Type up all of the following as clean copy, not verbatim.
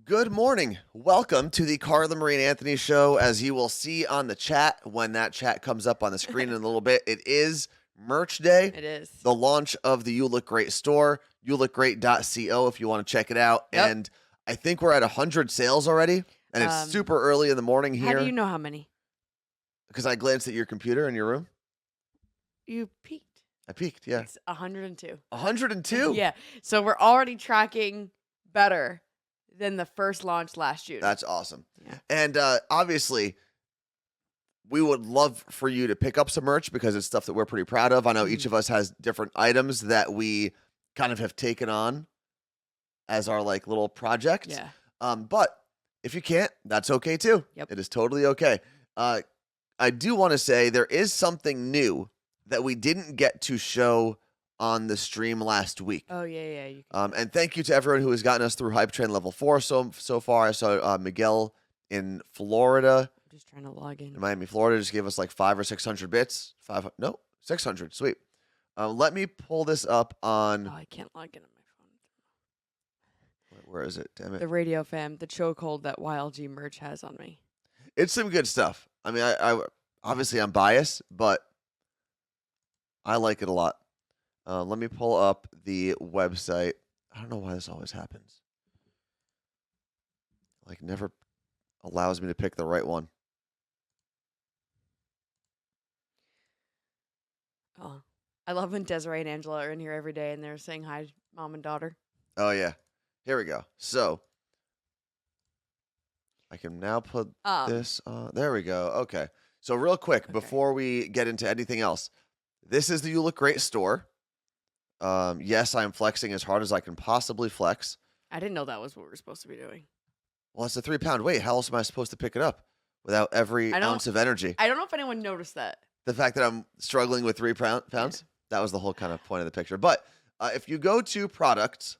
Good morning. Welcome to the Carla Marie and Anthony show. As you will see on the chat, when that chat comes up on the screen in a little bit, it is merch day. It is. The launch of the You Look Great store, youlookgreat.co if you want to check it out. Yep. And I think we're at 100 sales already, and it's super early in the morning here. How do you know how many? Because I glanced at your computer in your room. You peeked. I peeked, yeah. It's 102. 102? Yeah. So we're already tracking better than the first launch last June. That's awesome. Yeah. And obviously, we would love for you to pick up some merch because it's stuff that we're pretty proud of. I know each of us has different items that we kind of have taken on as our like little project. Yeah. But if you can't, that's okay too. Yep. It is totally okay. I do want to say there is something new that we didn't get to show on the stream last week. Oh, yeah. You And thank you to everyone who has gotten us through Hype Train Level 4 so far. I saw Miguel in Florida. I'm just trying to log in. In Miami, Florida, just gave us like 500 or 600 bits. 600. Sweet. Let me pull this up on. Oh, I can't log in on my phone. Where is it? Damn it. The Radio Fam, the chokehold that YLG merch has on me. It's some good stuff. I mean, I obviously I'm biased, but I like it a lot. Let me pull up the website. I don't know why this always happens. Like, never allows me to pick the right one. Oh, I love when Desiree and Angela are in here every day and they're saying hi, mom and daughter. Oh, yeah. Here we go. So, I can now put this on. There we go. Okay. So, real quick, before we get into anything else, this is the You Look Great store. Yes, I am flexing as hard as I can possibly flex. I didn't know that was what we were supposed to be doing. Well, it's a 3-pound weight. How else am I supposed to pick it up without every ounce of energy? I don't know if anyone noticed that. The fact that I'm struggling with 3 pounds, Yeah. that was the whole kind of point of the picture. But if you go to products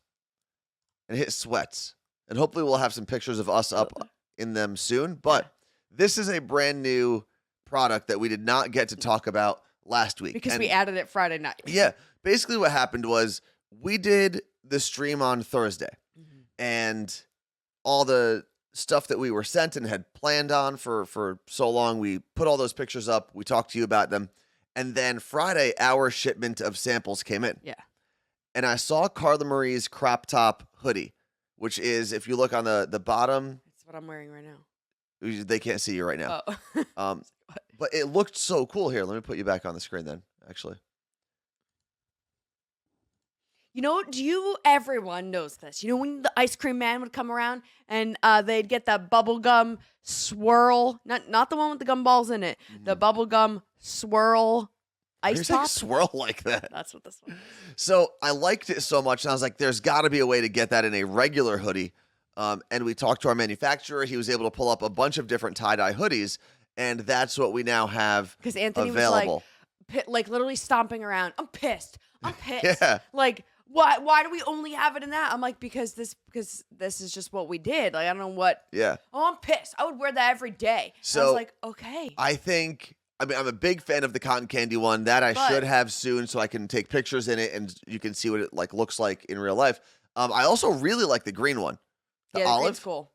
and hit sweats, and hopefully we'll have some pictures of us up in them soon, but this is a brand new product that we did not get to talk about last week. Because we added it Friday night. Yeah. Basically what happened was we did the stream on Thursday, and all the stuff that we were sent and had planned on for so long, we put all those pictures up. We talked to you about them. And then Friday, our shipment of samples came in. Yeah. And I saw Carla Marie's crop top hoodie, which is, if you look on the bottom. That's what I'm wearing right now. They can't see you right now. Oh. But it looked so cool. Here, let me put you back on the screen then, actually. You know, everyone knows this. You know, when the ice cream man would come around and they'd get that bubble gum swirl, not the one with the gumballs in it, the bubble gum swirl ice pop. Swirl like that. That's what this one is. So I liked it so much, and I was like, there's got to be a way to get that in a regular hoodie. And we talked to our manufacturer. He was able to pull up a bunch of different tie-dye hoodies, and that's what we now have Because Anthony available. was like literally stomping around. I'm pissed. Yeah. Like, why do we only have it in that? I'm like, because this is just what we did. Like, I don't know what. Yeah. Oh, I'm pissed. I would wear that every day. So I was like, okay. I'm a big fan of the cotton candy one that I should have soon, so I can take pictures in it and you can see what it like looks like in real life. I also really like the green one, the olive. Green's cool.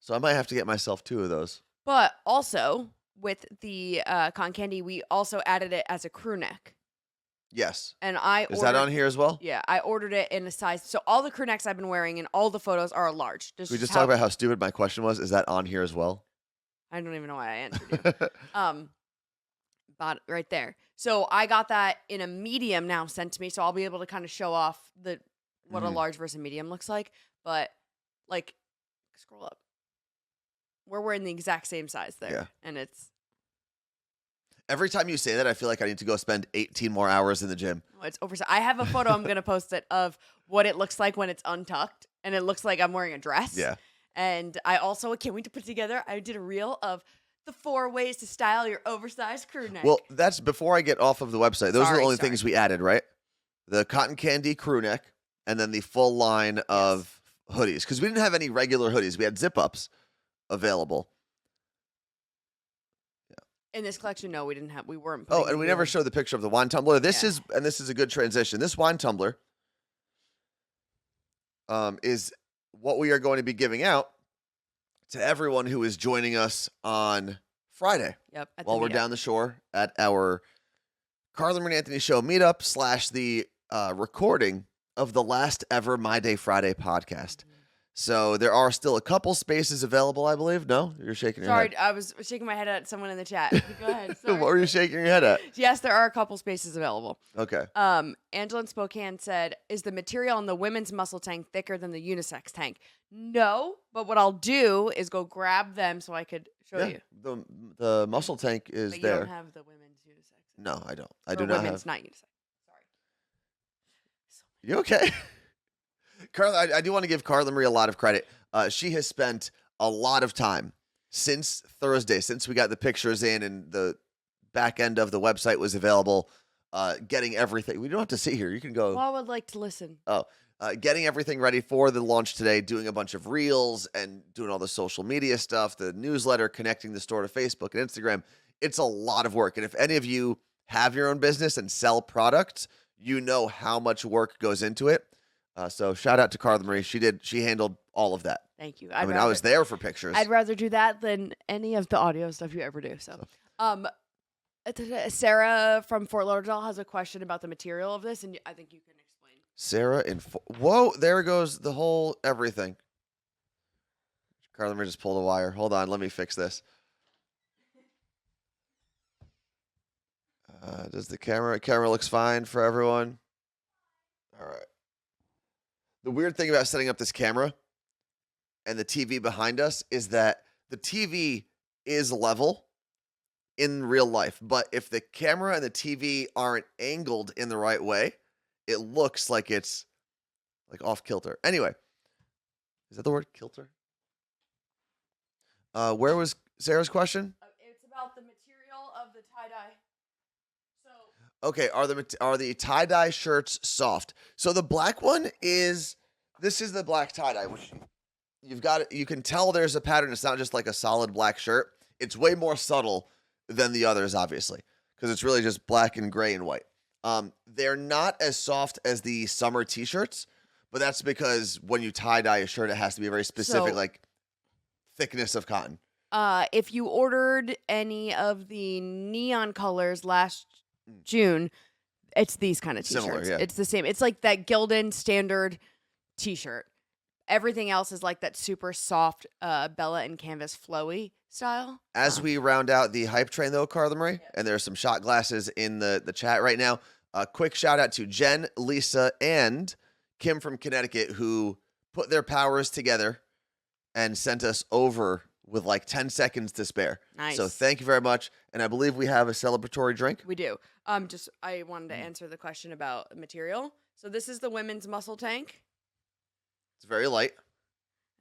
So I might have to get myself 2 of those. But also with the cotton candy, we also added it as a crew neck. Yes. And Is that on here as well? Yeah, I ordered it in a size. So all the crew necks I've been wearing in all the photos are a large. Can we just talk about how stupid my question was? Is that on here as well? I don't even know why I answered you. But right there. So I got that in a medium now sent to me, so I'll be able to kind of show off what a large versus medium looks like. But like, scroll up. We're wearing the exact same size there, Yeah. And it's. Every time you say that, I feel like I need to go spend 18 more hours in the gym. Oh, it's oversized. I have a photo I'm gonna post it of what it looks like when it's untucked, and it looks like I'm wearing a dress. Yeah. And I also can't wait to put together. I did a reel of the 4 ways to style your oversized crew neck. Well, that's before I get off of the website. Those are the only things we added, right? The cotton candy crew neck, and then the full line of hoodies. Because we didn't have any regular hoodies. We had zip-ups available. In this collection, no, we didn't have. We weren't. Oh, and we never showed the picture of the wine tumbler. This is a good transition. This wine tumbler is what we are going to be giving out to everyone who is joining us on Friday Yep. while we're down the shore at our Carla Marie and Anthony Show meetup / the recording of the last ever My Day Friday podcast. Mm-hmm. So there are still a couple spaces available, I believe. No? You're shaking your head. Sorry, I was shaking my head at someone in the chat. Go ahead. What were you shaking your head at? Yes, there are a couple spaces available. Okay. Angela in Spokane said, "Is the material in the women's muscle tank thicker than the unisex tank?" No, but what I'll do is go grab them so I could show you. The muscle tank is But there. you don't have the women's unisex. No, I don't. I Or do not women's, have. not unisex. Sorry. You okay? Carla, I do want to give Carla Marie a lot of credit. She has spent a lot of time since Thursday, since we got the pictures in and the back end of the website was available, getting everything. We don't have to sit here. You can go. Well, I would like to listen. Getting everything ready for the launch today, doing a bunch of reels and doing all the social media stuff, the newsletter, connecting the store to Facebook and Instagram. It's a lot of work. And if any of you have your own business and sell products, you know how much work goes into it. So shout out to Carla Marie. She handled all of that. Thank you. I was there for pictures. I'd rather do that than any of the audio stuff you ever do. So, Sarah from Fort Lauderdale has a question about the material of this, and I think you can explain. Sarah whoa, there goes the whole everything. Carla Marie just pulled a wire. Hold on, let me fix this. Does the camera looks fine for everyone? All right. The weird thing about setting up this camera and the TV behind us is that the TV is level in real life, but if the camera and the TV aren't angled in the right way, it looks like it's like off kilter. Anyway, is that the word, kilter? Where was Sarah's question? It's about the material of the tie-dye. Okay, are the tie-dye shirts soft? So the black one this is the black tie-dye, which you can tell there's a pattern. It's not just like a solid black shirt. It's way more subtle than the others, obviously, because it's really just black and gray and white. They're not as soft as the summer t-shirts, but that's because when you tie-dye a shirt, it has to be a very specific, thickness of cotton. If you ordered any of the neon colors last June, it's these kind of t-shirts. Similar, yeah. It's the same. It's like that Gildan standard t-shirt. Everything else is like that super soft Bella and Canvas flowy style. As we round out the hype train, though, Carla Marie, and there's some shot glasses in the chat right now. A quick shout out to Jen, Lisa, and Kim from Connecticut, who put their powers together and sent us over with like 10 seconds to spare. Nice. So thank you very much. And I believe we have a celebratory drink. We do. I wanted to answer the question about material. So this is the women's muscle tank. It's very light.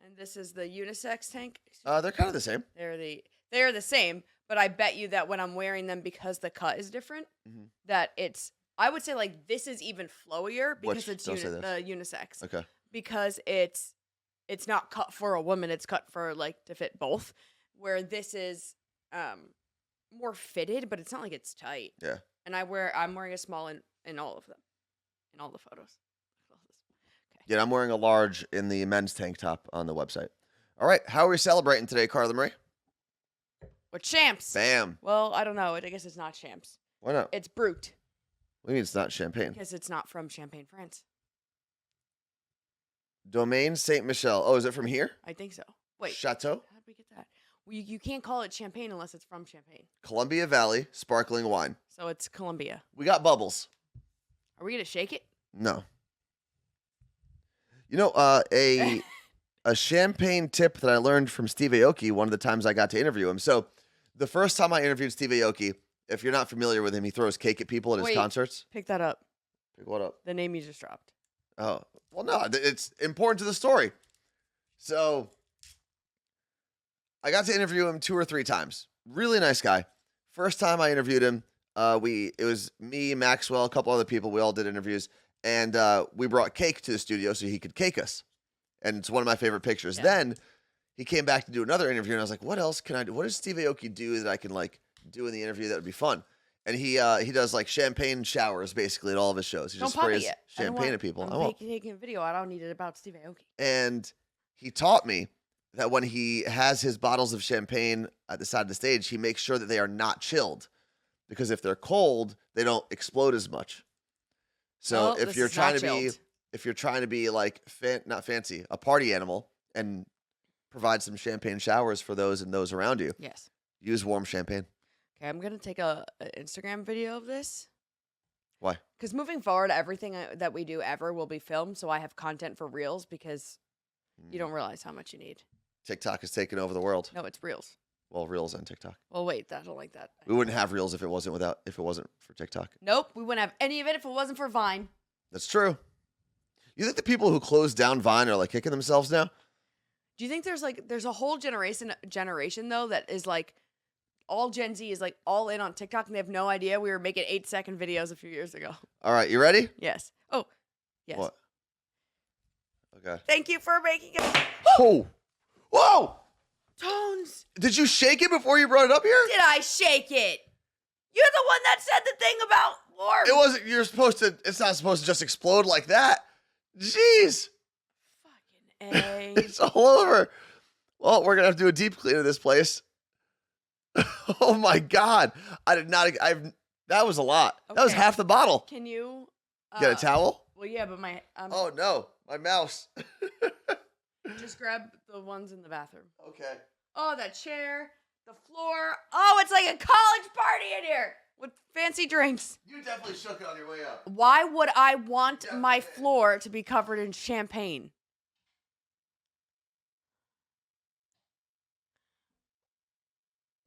And this is the unisex tank. They're kind of the same. They're the same, but I bet you that when I'm wearing them, because the cut is different, that I would say like this is even flowier because it's the unisex. Okay. Because it's not cut for a woman, it's cut for like to fit both. Where this is more fitted, but it's not like it's tight. Yeah. And I'm wearing a small in all of them, in all the photos. Okay. Yeah, I'm wearing a large in the men's tank top on the website. All right, how are we celebrating today, Carla Marie? With champs. Bam. Well, I don't know. I guess it's not champs. Why not? It's Brut. What do you mean it's not champagne? Because it's not from Champagne, France. Domaine Saint Michel. Oh, is it from here? I think so. Wait. Chateau? How did we get that? Well, you can't call it champagne unless it's from Champagne. Columbia Valley sparkling wine. So it's Columbia. We got bubbles. Are we going to shake it? No. You know, a champagne tip that I learned from Steve Aoki one of the times I got to interview him. So the first time I interviewed Steve Aoki, if you're not familiar with him, he throws cake at people at his concerts. Pick that up. Pick what up? The name you just dropped. Oh, well, no, it's important to the story. So I got to interview him 2 or 3 times. Really nice guy. First time I interviewed him, it was me, Maxwell, a couple other people. We all did interviews, and we brought cake to the studio so he could cake us. And it's one of my favorite pictures. Yeah. Then he came back to do another interview, and I was like, what else can I do? What does Steve Aoki do that I can like do in the interview that would be fun? And he does like champagne showers basically at all of his shows. He just sprays champagne at people. I'm taking a video. I don't need it about Steve Aoki. And he taught me that when he has his bottles of champagne at the side of the stage, he makes sure that they are not chilled, because if they're cold, they don't explode as much. So if you're trying to be like not fancy, a party animal, and provide some champagne showers for those and those around you, Yes. use warm champagne. Okay, I'm gonna take a Instagram video of this. Why? Because moving forward, everything that we do ever will be filmed, so I have content for Reels, because you don't realize how much you need. TikTok is taking over the world. No, it's Reels. Well, Reels and TikTok. Well, wait, I don't like that. We wouldn't have Reels if it wasn't for TikTok. Nope, we wouldn't have any of it if it wasn't for Vine. That's true. You think the people who closed down Vine are like kicking themselves now? Do you think there's a whole generation though that is like, all Gen Z is like all in on TikTok and they have no idea we were making 8-second videos a few years ago? All right, you ready? Yes. Oh, yes. What? Okay. Thank you for making it. Oh, whoa! Tones. Did you shake it before you brought it up here? Did I shake it? You're the one that said the thing about warm. It wasn't. You're supposed to. It's not supposed to just explode like that. Jeez. Fucking A. It's all over. Well, we're gonna have to do a deep clean of this place. Oh my God! I did not. That was a lot. That was Okay. half the bottle. Can you Get a towel? Well, yeah, but my Oh no, my mouse. just grab the ones in the bathroom. Okay. Oh, that chair, the floor. Oh, it's like a college party in here with fancy drinks. You definitely shook it on your way up. Why would I want my Definitely. floor to be covered in champagne?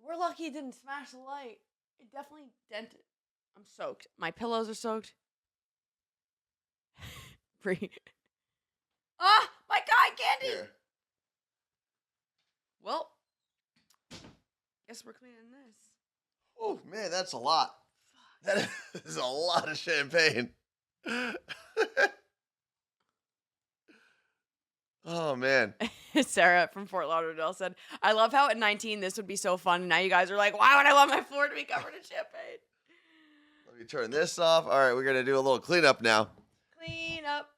We're lucky it didn't smash the light. It definitely dented. I'm soaked. My pillows are soaked. Bree. Ah, my cotton candy. Here. Well, guess we're cleaning this. Oh man, that's a lot. That is a lot of champagne. Oh man. Sarah from Fort Lauderdale said, I love how at 19 this would be so fun. And now you guys are like, why would I want my floor to be covered in champagne? Let me turn this off. All right, we're gonna do a little cleanup now. Clean up.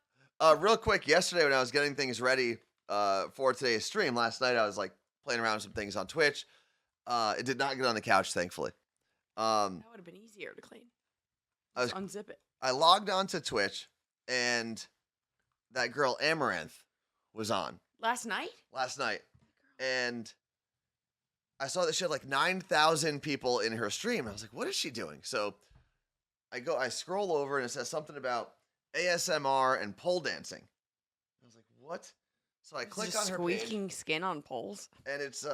Real quick, yesterday when I was getting things ready for today's stream, last night I was like playing around with some things on Twitch. It did not get on the couch, thankfully. That would have been easier to clean. Just unzip it. I logged onto Twitch and that girl Amaranth was on Last night? and I saw that she had like 9,000 people in her stream. I was like, what is she doing? So I scroll over and it says something about ASMR and pole dancing. I was like, what? So I click on her page, squeaking skin on poles. and it's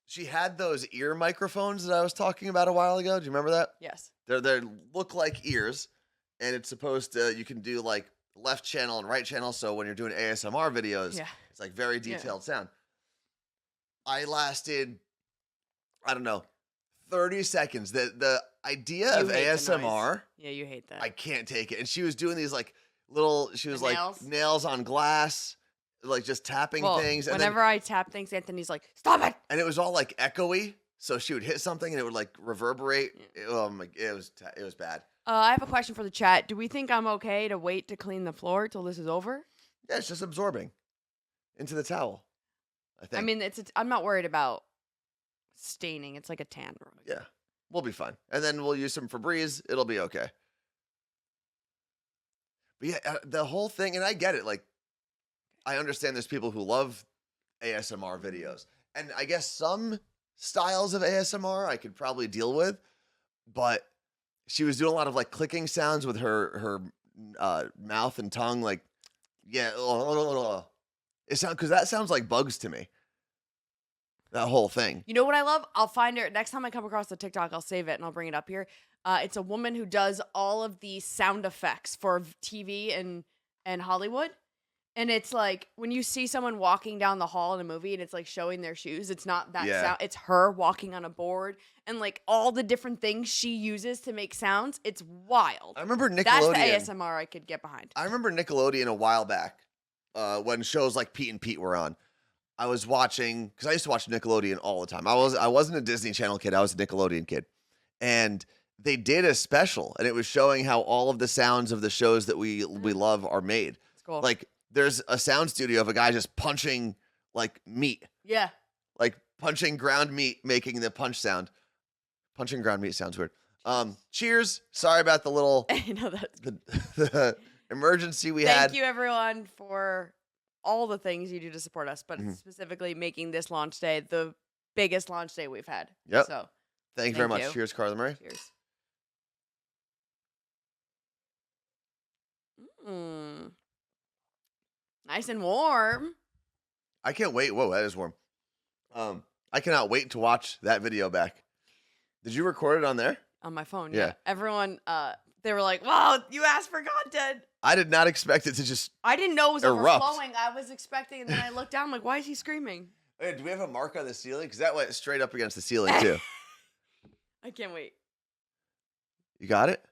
she had those ear microphones that I was talking about a while ago. Do you remember that? Yes. They look like ears, and it's supposed to, you can do like left channel and right channel. So when you're doing ASMR videos, Yeah. it's like very detailed sound. I lasted, I don't know, 30 seconds. The idea You of hate the ASMR, noise. Yeah, you hate that. I can't take it. And she was doing these like little, she was like nails? nails on glass, like just tapping things. And whenever I tap things, Anthony's like, stop it. and it was all like echoey. So she would hit something and it would like reverberate. It was bad. I have a question for the chat. Do we think I'm okay to wait to clean the floor till this is over? Yeah, it's just absorbing into the towel, I think. I mean, I'm not worried about staining. It's like a tan rug. Yeah, we'll be fine. And then we'll use some Febreze. It'll be okay. But yeah, the whole thing, and I get it. Like, I understand there's people who love ASMR videos. And I guess some styles of ASMR I could probably deal with. But she was doing a lot of like clicking sounds with her mouth and tongue. Like, yeah. Because that sounds like bugs to me. That whole thing. You know what I love? I'll find her next time I come across the TikTok. I'll save it and I'll bring it up here. It's a woman who does all of the sound effects for TV and Hollywood. And it's like when you see someone walking down the hall in a movie and it's like showing their shoes, it's not that sound. It's her walking on a board and like all the different things she uses to make sounds. It's wild. I remember Nickelodeon. That's the ASMR I could get behind. I remember Nickelodeon a while back when shows like Pete and Pete were on. I was watching, because I used to watch Nickelodeon all the time. I wasn't a Disney Channel kid. I was a Nickelodeon kid. And they did a special, and it was showing how all of the sounds of the shows that we love are made. It's cool. Like there's a sound studio of a guy just punching like meat, Yeah. like punching ground meat, making the punch sound. Punching ground meat sounds weird. Cheers. Sorry about the little No, that's the emergency we had. Thank you, everyone, for all the things you do to support us, but Mhm. specifically making this launch day the biggest launch day we've had. Yep. So Thank you very much. you. Cheers, Carla Marie. cheers. Mm. Nice and warm. I can't wait. Whoa, that is warm. I cannot wait to watch that video back. Did you record it on there? On my phone. Yeah. Yeah. Everyone, they were like, wow, you asked for content. I did not expect it to just. I didn't know it was Erupt. overflowing. I was expecting, and then I looked down, like, why is he screaming? Hey, do we have a mark on the ceiling? Because that went straight up against the ceiling too. I can't wait. You got it?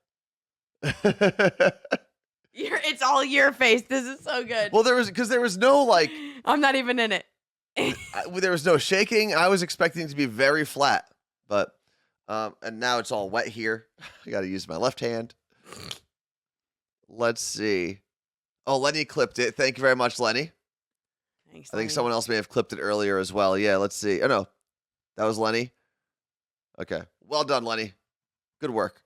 It's all your face. This is so good. Well, there was no like, I'm not even in it. there was no shaking. I was expecting it to be very flat, but and now it's all wet here. I got to use my left hand. Let's see. Oh, Lenny clipped it. Thank you very much, Lenny. Thanks, I think someone else may have clipped it earlier as well. Yeah, let's see. Oh, no. That was Lenny. Okay. Well done, Lenny. Good work.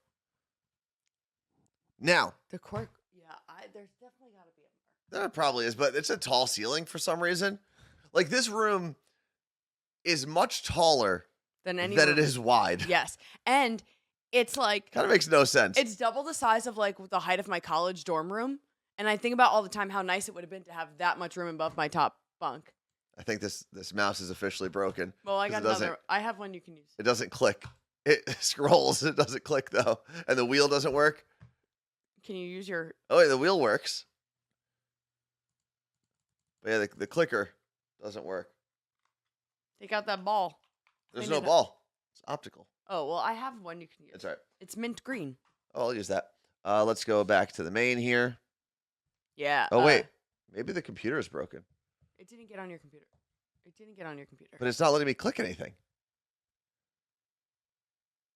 Now, The cork. Yeah, there's definitely got to be a mark. there probably is, but it's a tall ceiling for some reason. Like, this room is much taller Than than room. it is wide. Yes. And it's like, Kind of makes no sense. it's double the size of like the height of my college dorm room. And I think about all the time how nice it would have been to have that much room above my top bunk. I think this mouse is officially broken. Well, I 'Cause got it doesn't- another. I have one you can use. It doesn't click. It scrolls. It doesn't click, though. And the wheel doesn't work. Can you use your. Oh, wait, the wheel works. But yeah, the clicker doesn't work. Take out that ball. There's Clean no it up. ball. It's optical. Oh, well, I have one you can use. That's all right. It's mint green. Oh, I'll use that. Let's go back to the main here. Yeah. Oh, wait. Maybe the computer is broken. It didn't get on your computer. It didn't get on your computer. But it's not letting me click anything.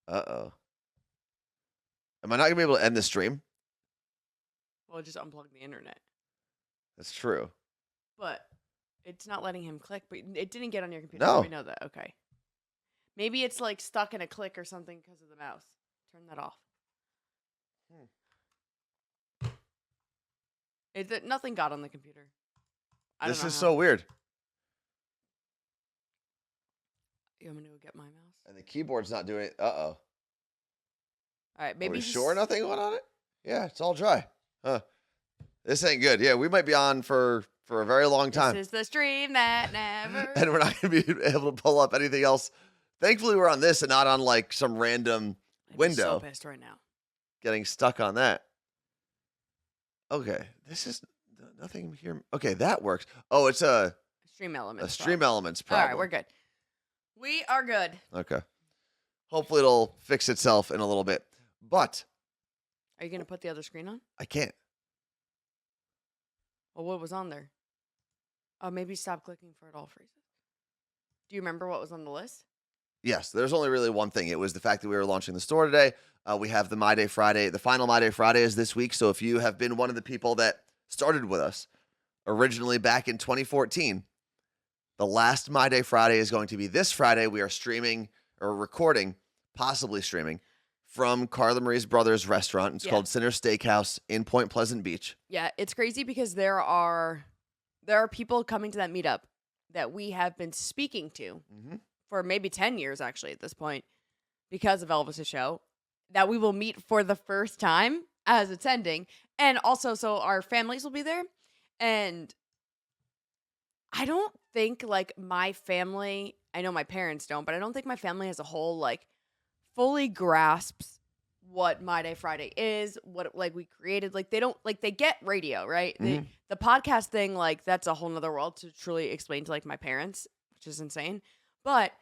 Uh-oh. Am I not going to be able to end the stream? Well, just unplug the internet. That's true. But it's not letting him click. But it didn't get on your computer. No. So we know that. Okay. Maybe it's like stuck in a click or something because of the mouse. Turn that off. Nothing got on the computer. I This don't know is how. so weird. You want me to go get my mouse? And the keyboard's not doing it. Uh-oh. All right. Are Maybe we just- sure nothing went on it? Yeah, it's all dry. Huh. This ain't good. Yeah, we might be on for a very long time. This is the stream that never. And we're not going to be able to pull up anything else. Thankfully, we're on this and not on like some random I'd be window. so pissed right now. Getting stuck on that. Okay, this is nothing here. Okay, that works. Oh, it's a Stream elements. Stream Elements All problem. right, we're good. We are good. Okay. Hopefully, it'll fix itself in a little bit. But Are you gonna put the other screen on? I can't. Well, what was on there? Oh, maybe stop clicking for it all freezes. Do you remember what was on the list? Yes, there's only really one thing. It was the fact that we were launching the store today. We have the My Day Friday. The final My Day Friday is this week. So if you have been one of the people that started with us originally back in 2014, the last My Day Friday is going to be this Friday. We are streaming or recording, possibly streaming, from Carla Marie's brother's restaurant. It's called Sinner Steakhouse in Point Pleasant Beach. Yeah, it's crazy because there are people coming to that meetup that we have been speaking to for maybe 10 years actually at this point because of Elvis's show that we will meet for the first time as attending. And also, so our families will be there. And I don't think like my family, I know my parents don't, but I don't think my family as a whole like fully grasps what My Day Friday is, what like we created. Like they don't like they get radio, right? The podcast thing, like that's a whole nother world to truly explain to like my parents, which is insane. But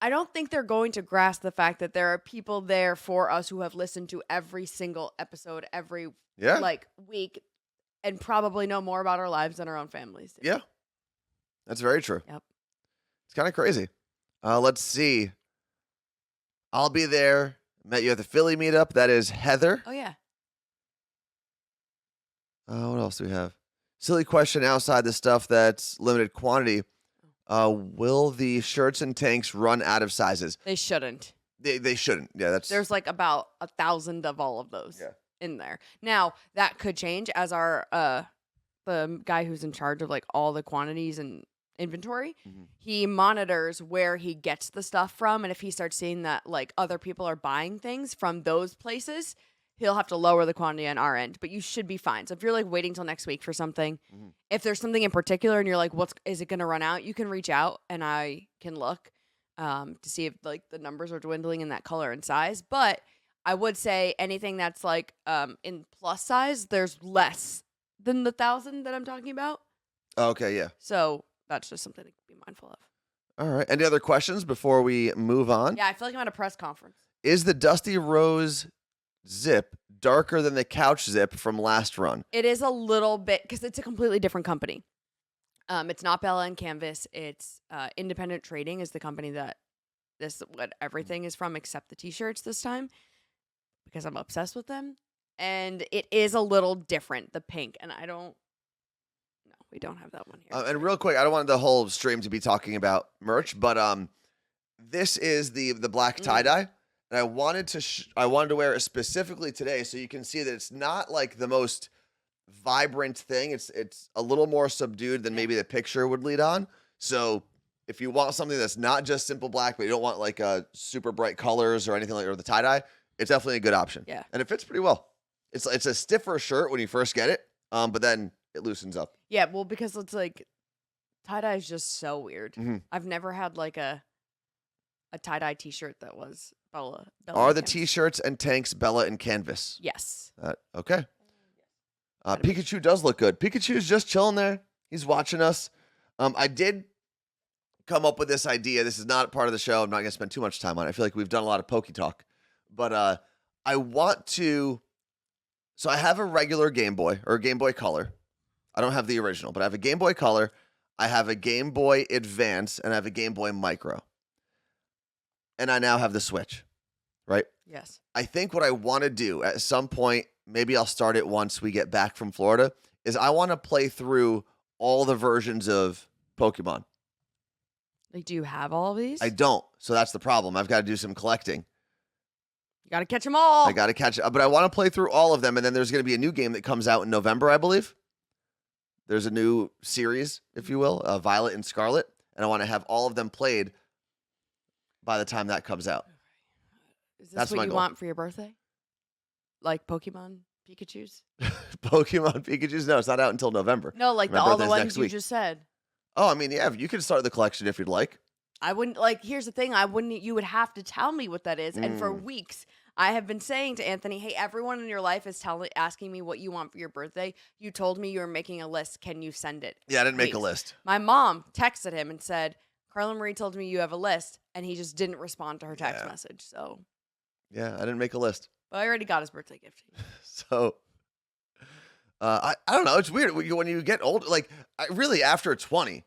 I don't think they're going to grasp the fact that there are people there for us who have listened to every single episode every like week and probably know more about our lives than our own families do. Yeah, that's very true. Yep. It's kind of crazy. Let's see. I'll be there. Met you at the Philly meetup. That is Heather. Oh, yeah. What else do we have? silly question outside the stuff that's limited quantity. Will the shirts and tanks run out of sizes? They shouldn't. They shouldn't. Yeah, that's There's like about 1,000 of all of those in there. Now that could change as our the guy who's in charge of like all the quantities and inventory. He monitors where he gets the stuff from, and if he starts seeing that like other people are buying things from those places, he'll have to lower the quantity on our end. But you should be fine. So if you're like waiting till next week for something, if there's something in particular and you're like, is it going to run out? You can reach out and I can look to see if like the numbers are dwindling in that color and size. But I would say anything that's like in plus size, there's less than the 1,000 that I'm talking about. Okay, yeah. So that's just something to be mindful of. All right. Any other questions before we move on? Yeah, I feel like I'm at a press conference. Is the Dusty Rose zip darker than the couch zip from last run? It is a little bit because it's a completely different company. It's not Bella and Canvas. It's Independent Trading is the company that what everything is from except the t-shirts this time because I'm obsessed with them. And it is a little different, the pink. And we don't have that one here. And real quick, I don't want the whole stream to be talking about merch, but this is the black tie-dye. And I wanted to wear it specifically today so you can see that it's not like the most vibrant thing. It's a little more subdued than maybe the picture would lead on. So if you want something that's not just simple black, but you don't want like super bright colors or anything like or the tie-dye, it's definitely a good option. Yeah. And it fits pretty well. It's a stiffer shirt when you first get it, but then it loosens up. Yeah, well, because it's like tie-dye is just so weird. I've never had like a tie-dye t-shirt that was Bella Are and the Canvas. t-shirts and tanks Bella and Canvas? Yes. Okay. Pikachu does look good. Pikachu's just chilling there. He's watching us. I did come up with this idea. This is not part of the show. I'm not going to spend too much time on it. I feel like we've done a lot of Poke Talk. But I want to... So I have a regular Game Boy, or Game Boy Color. I don't have the original, but I have a Game Boy Color. I have a Game Boy Advance, and I have a Game Boy Micro. And I now have the Switch, right? Yes. I think what I want to do at some point, maybe I'll start it once we get back from Florida, is I want to play through all the versions of Pokemon. Like, do you have all of these? I don't. So that's the problem. I've got to do some collecting. You got to catch them all. I got to catch up. But I want to play through all of them. And then there's going to be a new game that comes out in November, I believe. There's a new series, if you will, Violet and Scarlet. And I want to have all of them played by the time that comes out. Is this That's my what you goal. want for your birthday? Like Pokemon Pikachu's? Pokemon Pikachu's? No, it's not out until November. No, like My all the birthday's ones next you week. just said. Oh, I mean, yeah, you can start the collection if you'd like. I wouldn't here's the thing, you would have to tell me what that is. And for weeks I have been saying to Anthony, hey, everyone in your life is asking me what you want for your birthday. You told me you were making a list. Can you send it? Yeah, I didn't make a Weeks. list. My mom texted him and said, Carla Marie told me you have a list. And he just didn't respond to her text message. So, Yeah, I didn't make a list. but I already got his birthday gift. So, I don't know. It's weird when you get old. Like, really, after 20,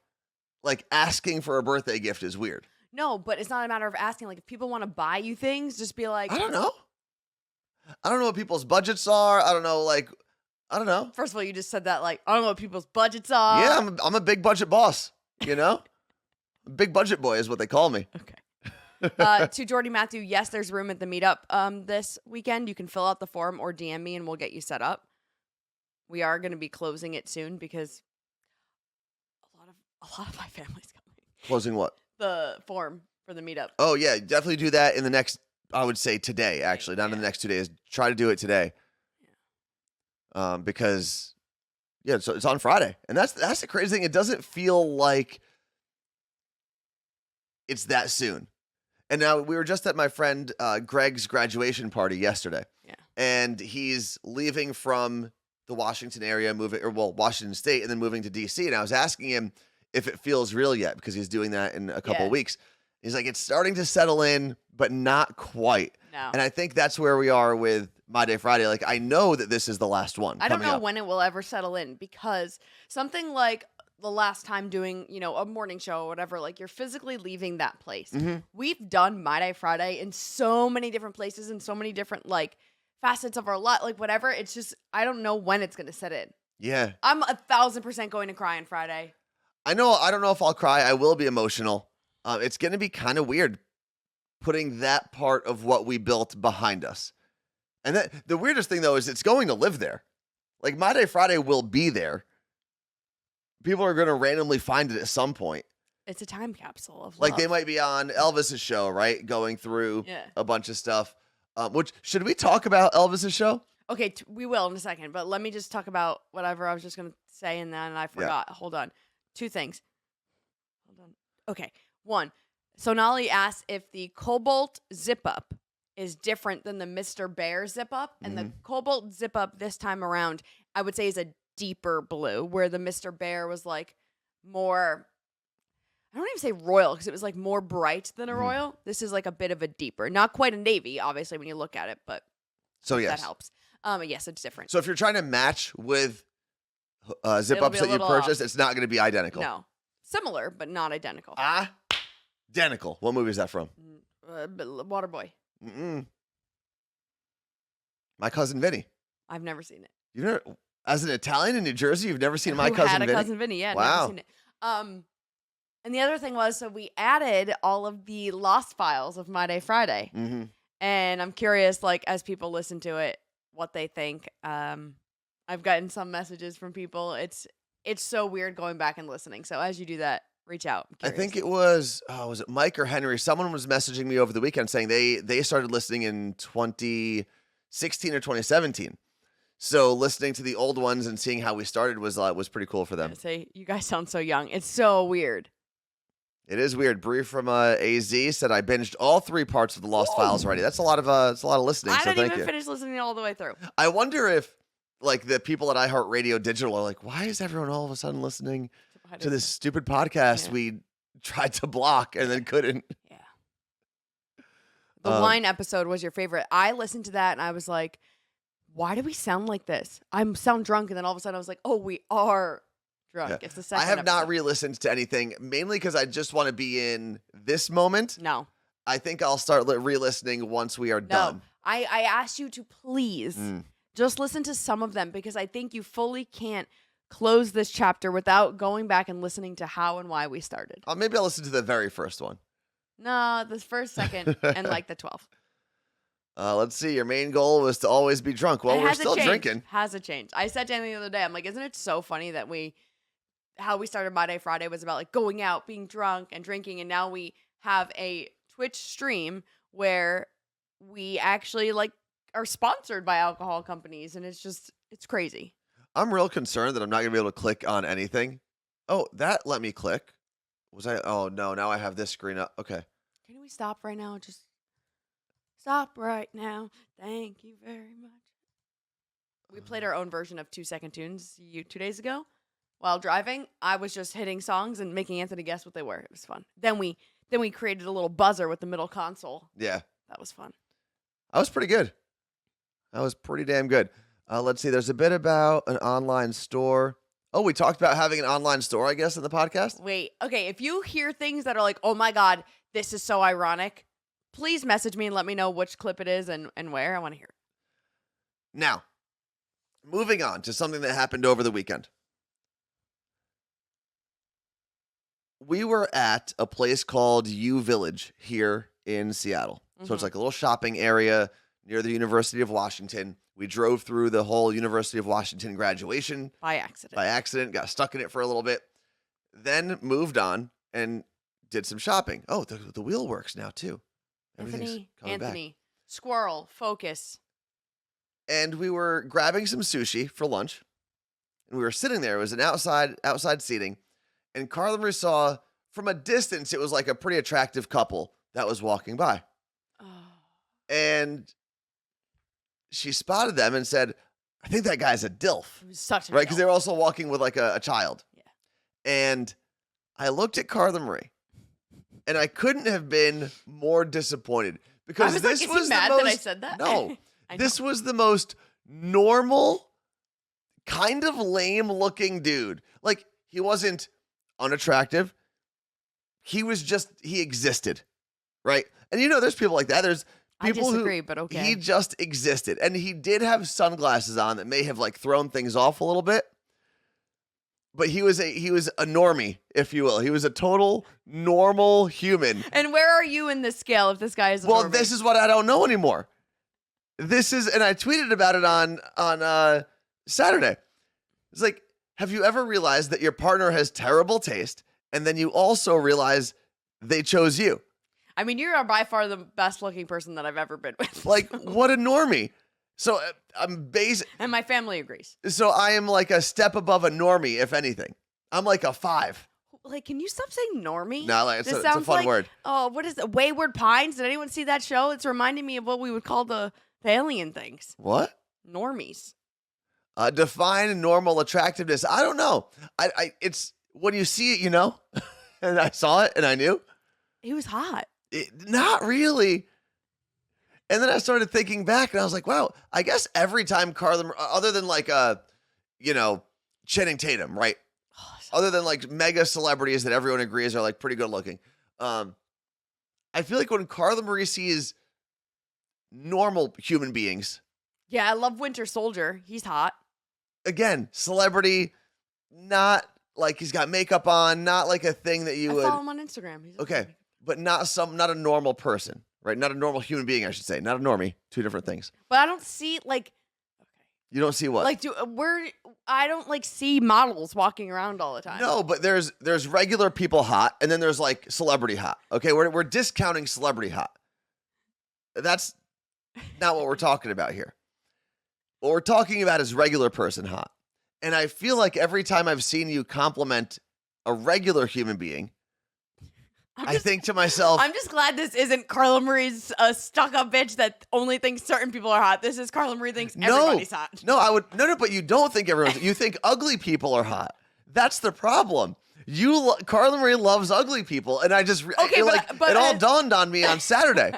like asking for a birthday gift is weird. No, but it's not a matter of asking. Like, if people want to buy you things, just be like, I don't know. I don't know what people's budgets are. I don't know. Like, I don't know. First of all, you just said that. Like, I don't know what people's budgets are. Yeah, I'm a big budget boss. You know, big budget boy is what they call me. Okay. To Jordy Matthew, yes, there's room at the meetup this weekend. You can fill out the form or DM me and we'll get you set up. We are going to be closing it soon because a lot of my family's coming. Closing what? The form for the meetup. Oh yeah, definitely do that in the next. I would say today, actually, not in the next 2 days. Try to do it today. Because so it's on Friday, and that's the crazy thing. It doesn't feel like it's that soon. And now we were just at my friend Greg's graduation party yesterday. Yeah. And he's leaving from the Washington area, Washington State, and then moving to DC. And I was asking him if it feels real yet, because he's doing that in a couple of weeks. He's like, it's starting to settle in, but not quite. No. And I think that's where we are with My Day Friday. Like, I know that this is the last one. I don't coming know up. when it will ever settle in because something like the last time doing, a morning show or whatever, like you're physically leaving that place. Mm-hmm. We've done My Day Friday in so many different places and so many different like facets of our life, like whatever. It's just, I don't know when it's going to set in. Yeah. I'm 1,000% going to cry on Friday. I don't know if I'll cry. I will be emotional. It's going to be kind of weird putting that part of what we built behind us. And the weirdest thing, though, is it's going to live there. Like, My Day Friday will be there. People are going to randomly find it at some point. It's a time capsule of Like, love. they might be on Elvis's show, right? Going through a bunch of stuff. Which, should we talk about Elvis's show? Okay, we will in a second, but let me just talk about whatever I was just going to say, and then I forgot. Yeah. Hold on. 2 things. Hold on. Okay. 1. Sonali asked if the Cobalt zip-up is different than the Mr. Bear zip-up, and the Cobalt zip-up this time around, I would say, is a deeper blue, where the Mr. Bear was, like, more... I don't even say royal, because it was, like, more bright than a royal. This is, like, a bit of a deeper. Not quite a navy, obviously, when you look at it, but so yes. That helps. Yes, it's different. So if you're trying to match with zip-ups that you purchased, it's not going to be identical. No. Similar, but not identical. Identical. What movie is that from? Waterboy. Mm-mm. My Cousin Vinny. I've never seen it. You've never, as an Italian in New Jersey, you've never seen My Cousin Vinny? Cousin Vinny, yeah. Wow. Never seen it. And the other thing was, so we added all of the lost files of My Day Friday. Mm-hmm. And I'm curious, like, as people listen to it, what they think. I've gotten some messages from people. It's so weird going back and listening. So as you do that, reach out. I think it was it Mike or Henry? Someone was messaging me over the weekend saying they started listening in 2016 or 2017. So listening to the old ones and seeing how we started was pretty cool for them. Say, you guys sound so young. It's so weird. It is weird. Bree from AZ said I binged all 3 parts of the Lost Files already. That's a lot of listening. I so didn't thank even you. finish listening all the way through. I wonder if like the people at iHeartRadio Digital are like, why is everyone all of a sudden listening to this stupid podcast we tried to block and then couldn't? Yeah. The wine episode was your favorite. I listened to that and I was like, why do we sound like this? I sound drunk, and then all of a sudden I was like, oh, we are drunk. Yeah. It's the second I have episode. not re-listened to anything, mainly because I just want to be in this moment. No. I think I'll start re-listening once we are done. I asked you to please just listen to some of them, because I think you fully can't close this chapter without going back and listening to how and why we started. Maybe I'll listen to the very first one. No, the first, second, and like the 12th. Let's see. Your main goal was to always be drunk. Well, we're still drinking. Hasn't changed. I said to Anthony the other day, I'm like, isn't it so funny that how we started My Day Friday was about like going out, being drunk, and drinking, and now we have a Twitch stream where we actually like are sponsored by alcohol companies, and it's crazy. I'm real concerned that I'm not going to be able to click on anything. Oh, that let me click. Oh, no. Now I have this screen up. Okay. Can we stop right now? Just stop right now. Thank you very much. We played our own version of 2-second tunes 2 days ago. While driving, I was just hitting songs and making Anthony guess what they were. It was fun. Then we created a little buzzer with the middle console. Yeah. That was fun. That was pretty good. That was pretty damn good. Let's see. There's a bit about an online store. Oh, we talked about having an online store, I guess, in the podcast. Wait. Okay. If you hear things that are like, oh my God, this is so ironic, please message me and let me know which clip it is and where. I want to hear it. Now, moving on to something that happened over the weekend. We were at a place called U Village here in Seattle. So it's like a little shopping area near the University of Washington. We drove through the whole University of Washington graduation. By accident. Got stuck in it for a little bit. Then moved on and did some shopping. Oh, the wheel works now too. Anthony, squirrel, focus. And we were grabbing some sushi for lunch. And we were sitting there. It was an outside seating. And Carla Marie saw from a distance, it was like a pretty attractive couple that was walking by. Oh. And she spotted them and said, I think that guy's a DILF. It was such a right? Because they were also walking with like a child. Yeah. And I looked at Carla Marie and I couldn't have been more disappointed because this was mad the most, that I said that? No, this was the most normal, kind of lame looking dude. Like he wasn't unattractive. He existed. Right. And there's people like that. There's people I disagree, but okay. He just existed. And he did have sunglasses on that may have like thrown things off a little bit. but he was a normie, if you will. He was a total normal human. And where are you in this scale if this guy is a Well, normie? this is what I don't know anymore. This is, and I tweeted about it on Saturday. It's like, have you ever realized that your partner has terrible taste, and then you also realize they chose you? I mean, you are by far the best looking person that I've ever been with. Like, what a normie. So I'm and my family agrees. So I am like a step above a normie, if anything. I'm like a 5. Like, can you stop saying normie? No, like, this it's a sounds fun like, word. Oh, what is it? Wayward Pines? Did anyone see that show? It's reminding me of what we would call the alien things. What? Normies. Define normal attractiveness. I don't know. It's when you see it, you know. And I saw it and I knew. He was hot. Not really. And then I started thinking back and I was like, wow, I guess every time Carla, other than like, Channing Tatum, right? Other than like mega celebrities that everyone agrees are like pretty good looking. I feel like when Carla Marie sees normal human beings. Yeah, I love Winter Soldier. He's hot. Again, celebrity, not like he's got makeup on, not like a thing that you would. I follow him on Instagram. He's okay, but not a normal person, right? Not a normal human being, I should say. Not a normie. Two different things. But I don't see like. You don't see what? Like, I don't like see models walking around all the time. No, but there's regular people hot, and then there's like celebrity hot. Okay, we're discounting celebrity hot. That's not what we're talking about here. What we're talking about is regular person hot. And I feel like every time I've seen you compliment a regular human being, I think to myself, I'm just glad this isn't Carla Marie's stuck-up bitch that only thinks certain people are hot. This is Carla Marie thinks everybody's hot. No, but you don't think everyone's. You think ugly people are hot. That's the problem. Carla Marie loves ugly people, and I just it all dawned on me on Saturday.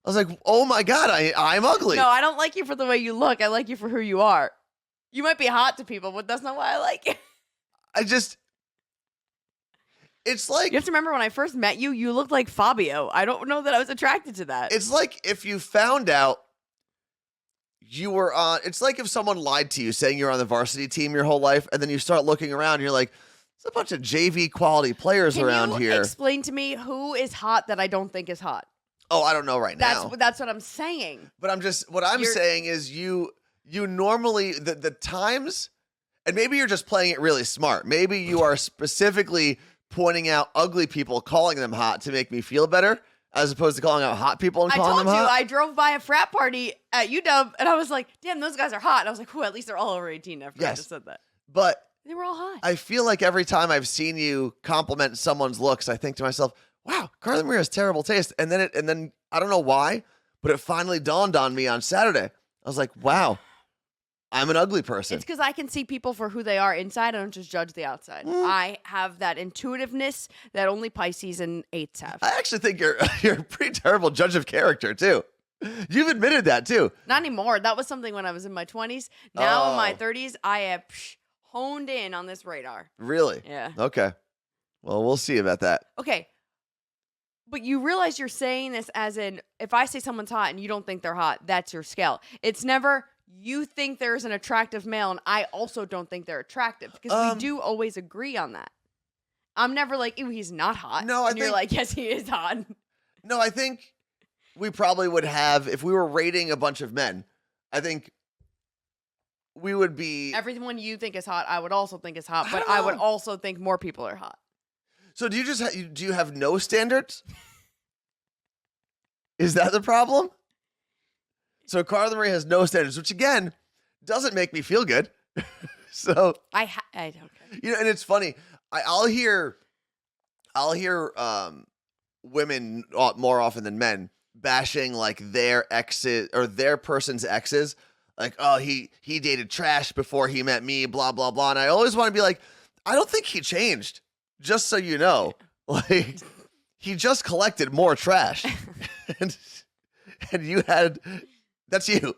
I was like, oh my God, I'm ugly. No, I don't like you for the way you look. I like you for who you are. You might be hot to people, but that's not why I like you. It's like... You have to remember when I first met you, you looked like Fabio. I don't know that I was attracted to that. It's like if you found out you were on... It's like if someone lied to you saying you're on the varsity team your whole life, and then you start looking around and you're like, there's a bunch of JV quality players around here. Can you explain to me who is hot that I don't think is hot? Oh, I don't know right now. That's what I'm saying. But what I'm saying is you normally, the times, and maybe you're just playing it really smart. Maybe you are specifically pointing out ugly people, calling them hot to make me feel better, as opposed to calling out hot people and calling them hot. I drove by a frat party at UW, and I was like, damn, those guys are hot. And I was like, whew, at least they're all over 18 after I just said that. But they were all hot. I feel like every time I've seen you compliment someone's looks, I think to myself, wow, Carla Marie has terrible taste. And then I don't know why, but it finally dawned on me on Saturday. I was like, wow, I'm an ugly person. It's because I can see people for who they are inside. I don't just judge the outside. I have that intuitiveness that only Pisces and 8s have. I actually think you're a pretty terrible judge of character, too. You've admitted that, too. Not anymore. That was something when I was in my 20s. Now in my 30s, I have honed in on this radar. Really? Yeah. Okay. Well, we'll see about that. Okay. But you realize you're saying this as in, if I say someone's hot and you don't think they're hot, that's your scale. It's never, you think there's an attractive male and I also don't think they're attractive. Because we do always agree on that. I'm never like, ew, he's not hot. No, and you're like, yes, he is hot. No, I think we probably would have, if we were rating a bunch of men, I think we would be... Everyone you think is hot, I would also think is hot. But I would also think more people are hot. So do you just do you have no standards? Is that the problem? So Carla Marie has no standards, which again doesn't make me feel good. So I don't care. You know, and it's funny. I'll hear women more often than men bashing like their exes or their person's exes, like, oh, he dated trash before he met me, blah blah blah. And I always want to be like, I don't think he changed. Just so you know, like, he just collected more trash. and you had, that's you.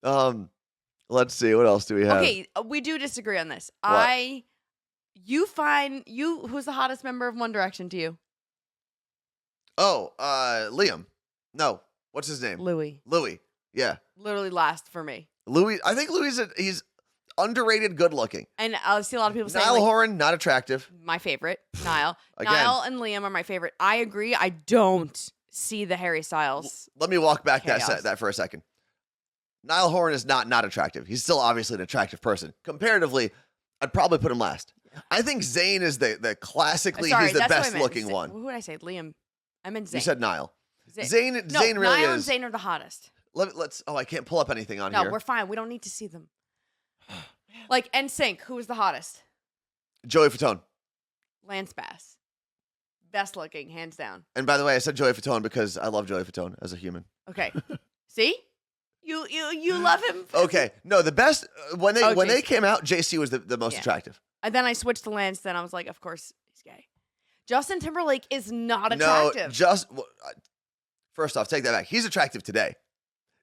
Let's see, what else do we have? Okay, we do disagree on this. What? Who's the hottest member of One Direction to you? Oh, Liam. No, what's his name? Louis. Louis, yeah. Literally last for me. Louis, I think Louis, underrated, good looking. And I see a lot of people saying, Niall like, Horan, not attractive. my favorite, Niall. Again. Niall and Liam are my favorite. I agree. I don't see the Harry Styles. Let me walk back Chaos. that for a second. Niall Horan is not attractive. He's still obviously an attractive person. Comparatively, I'd probably put him last. I think Zayn is the classically, Sorry, he's the that's what I best meant. looking one. Who did I say? Liam. I meant Zayn. You said Niall. Zayn Zayn really Niall is. and Zayn are the hottest. Let's. Oh, I can't pull up anything on No, here. we're fine. We don't need to see them. Like NSYNC, who was the hottest? Joey Fatone. Lance Bass. Best looking, hands down. And by the way, I said Joey Fatone because I love Joey Fatone as a human. Okay. See? You love him. Okay. No, the best when they JC. came out, JC was the most attractive. And then I switched to Lance. Then I was like, of course he's gay. Justin Timberlake is not attractive. No, first off, take that back. He's attractive today.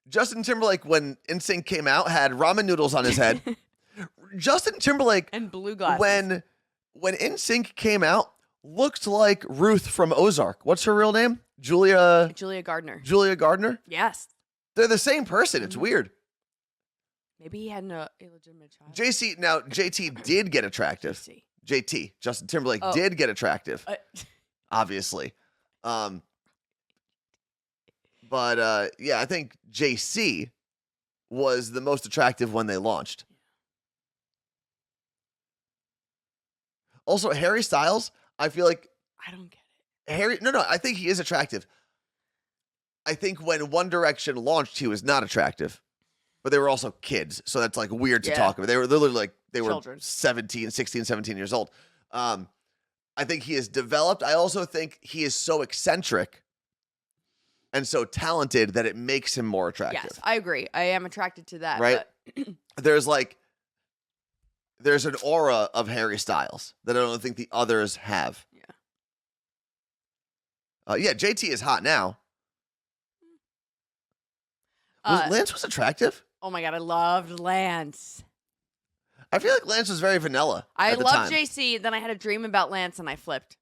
Justin Timberlake, when NSYNC came out, had ramen noodles on his head. Justin Timberlake and blue glasses. When NSYNC came out, looked like Ruth from Ozark. What's her real name? Julia Gardner. Julia Gardner? Yes. They're the same person. It's weird. Maybe he had an illegitimate child. JT did get attractive. JT, Justin Timberlake did get attractive. Obviously. But yeah, I think JC was the most attractive when they launched. Also, Harry Styles, I feel like I don't get it. No, I think he is attractive. I think when One Direction launched, he was not attractive. But they were also kids, so that's like weird to talk about. They were literally like Children. 16, 17 years old. I think he is developed. I also think he is so eccentric and so talented that it makes him more attractive. Yes, I agree. I am attracted to that. Right? But There's an aura of Harry Styles that I don't think the others have. Yeah. JT is hot now. Lance was attractive. Oh my God, I loved Lance. I feel like Lance was very vanilla. I at the loved time. JC, then I had a dream about Lance and I flipped.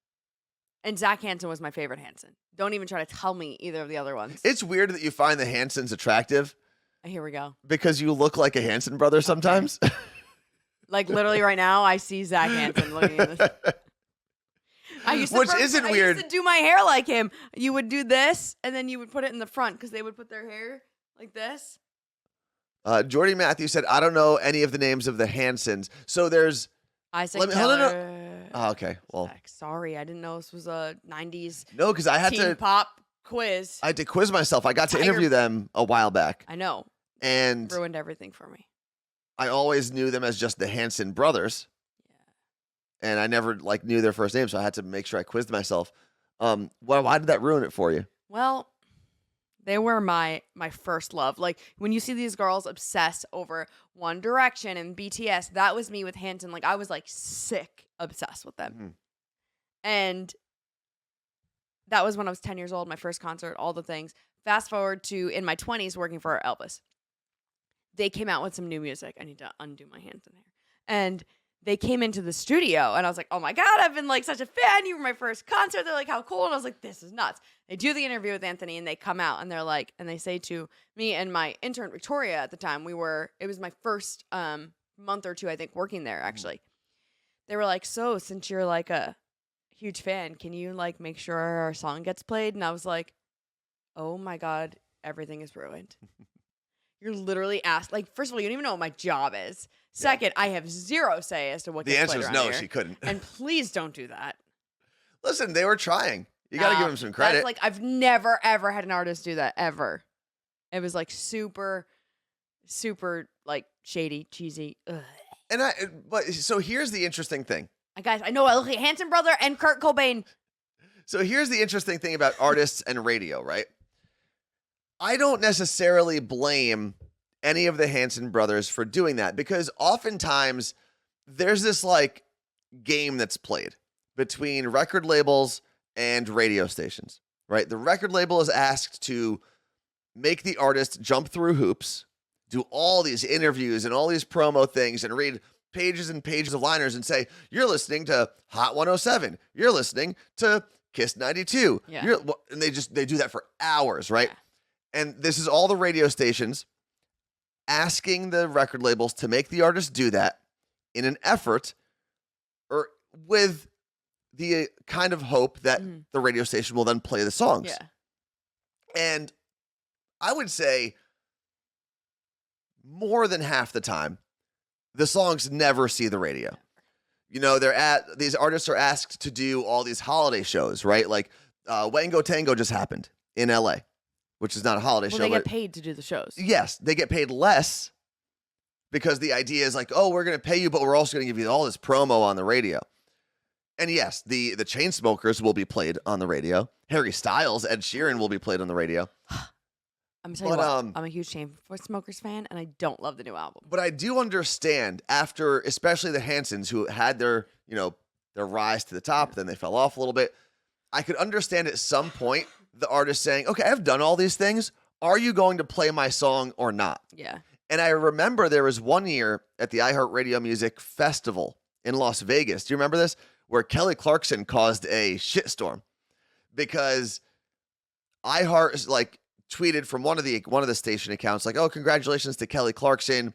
And Zach Hansen was my favorite Hansen. Don't even try to tell me either of the other ones. It's weird that you find the Hansons attractive Here we go. because you look like a Hanson brother sometimes. Like literally right now, I see Zach Hansen looking at this. I used to do my hair like him. You would do this, and then you would put it in the front because they would put their hair like this. Jordy Matthews said, I don't know any of the names of the Hansons. So there's... Isaac Keller. Oh, okay. Well, sorry, I didn't know this was a 90s no, because I had teen pop quiz. I had to quiz myself. I got to interview them a while back. I know. And ruined everything for me. I always knew them as just the Hanson brothers. Yeah. And I never knew their first name, so I had to make sure I quizzed myself. Why did that ruin it for you? Well, they were my first love. Like when you see these girls obsess over One Direction and BTS, that was me with Hanson. Like I was sick obsessed with them. Mm-hmm. And that was when I was 10 years old, my first concert, all the things. Fast forward to in my 20s working for Elvis. They came out with some new music. I need to undo my Hanson hair. And they came into the studio and I was like, oh my God, I've been such a fan. You were my first concert. They're like, how cool. And I was like, this is nuts. They do the interview with Anthony and they come out and they're like, and they say to me and my intern, Victoria, at the time, it was my first month or two, I think, working there actually. They were like, so since you're a huge fan, can you make sure our song gets played? And I was like, oh my God, everything is ruined. You're literally asked, first of all, you don't even know what my job is. Second, I have zero say as to what the answer is no, she couldn't. And please don't do that. Listen, they were trying. You got to give them some credit. That's I've never, ever had an artist do that, ever. It was super, super, shady, cheesy. Ugh. So here's the interesting thing. Guys, I know I look like Hanson brother and Kurt Cobain. So here's the interesting thing about artists and radio, right? I don't necessarily blame any of the Hanson brothers for doing that because oftentimes there's this game that's played between record labels and radio stations, right? The record label is asked to make the artist jump through hoops, do all these interviews and all these promo things and read pages and pages of liners and say, you're listening to Hot 107. You're listening to Kiss 92. Yeah. And they do that for hours, right? Yeah. And this is all the radio stations. asking the record labels to make the artist do that in an effort or with the kind of hope that the radio station will then play the songs. Yeah. And I would say more than half the time, the songs never see the radio. You know, these artists are asked to do all these holiday shows, right? Like Wango Tango just happened in LA, which is not a holiday show. Well, they get paid to do the shows. Yes, they get paid less because the idea is like, oh, we're going to pay you, but we're also going to give you all this promo on the radio. And yes, the Chainsmokers will be played on the radio. Harry Styles, Ed Sheeran will be played on the radio. I'm telling you what, I'm a huge Chainsmokers fan, and I don't love the new album. But I do understand after, especially the Hansons, who had their rise to the top, then they fell off a little bit. I could understand at some point the artist saying, okay, I've done all these things. Are you going to play my song or not? Yeah. And I remember there was one year at the iHeartRadio Music Festival in Las Vegas. Do you remember this? Where Kelly Clarkson caused a shitstorm because iHeart tweeted from one of the station accounts like, "Oh, congratulations to Kelly Clarkson,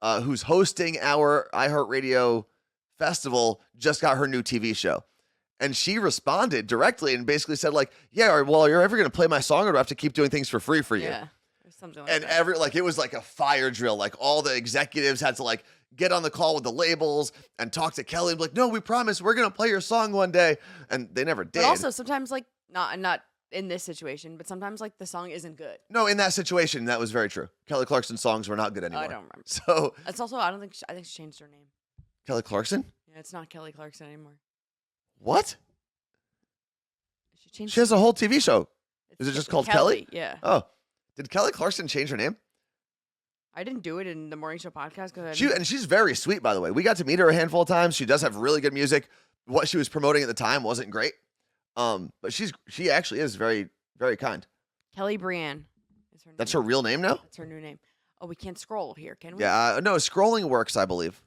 who's hosting our iHeartRadio festival. Just got her new TV show." And she responded directly and basically said like, "Yeah, well, you're ever going to play my song, or do I have to keep doing things for free for you?" Yeah, or something like and that. It was like a fire drill. Like all the executives had to get on the call with the labels and talk to Kelly and be like, "No, we promise we're going to play your song one day." And they never did. But also sometimes not in this situation, but sometimes the song isn't good. No, in that situation, that was very true. Kelly Clarkson's songs were not good anymore. I don't remember. So it's also, I think she changed her name. Kelly Clarkson? Yeah, it's not Kelly Clarkson anymore. What? She has a whole TV show. Is it just called Kelly? Yeah. Oh, did Kelly Clarkson change her name? I didn't do it in the morning show podcast because she's very sweet, by the way. We got to meet her a handful of times. She does have really good music. What she was promoting at the time wasn't great. But she actually is very, very kind. Kelly Brienne is her name. That's her real name now? That's her new name. Oh, we can't scroll here, can we? Yeah, no, scrolling works, I believe.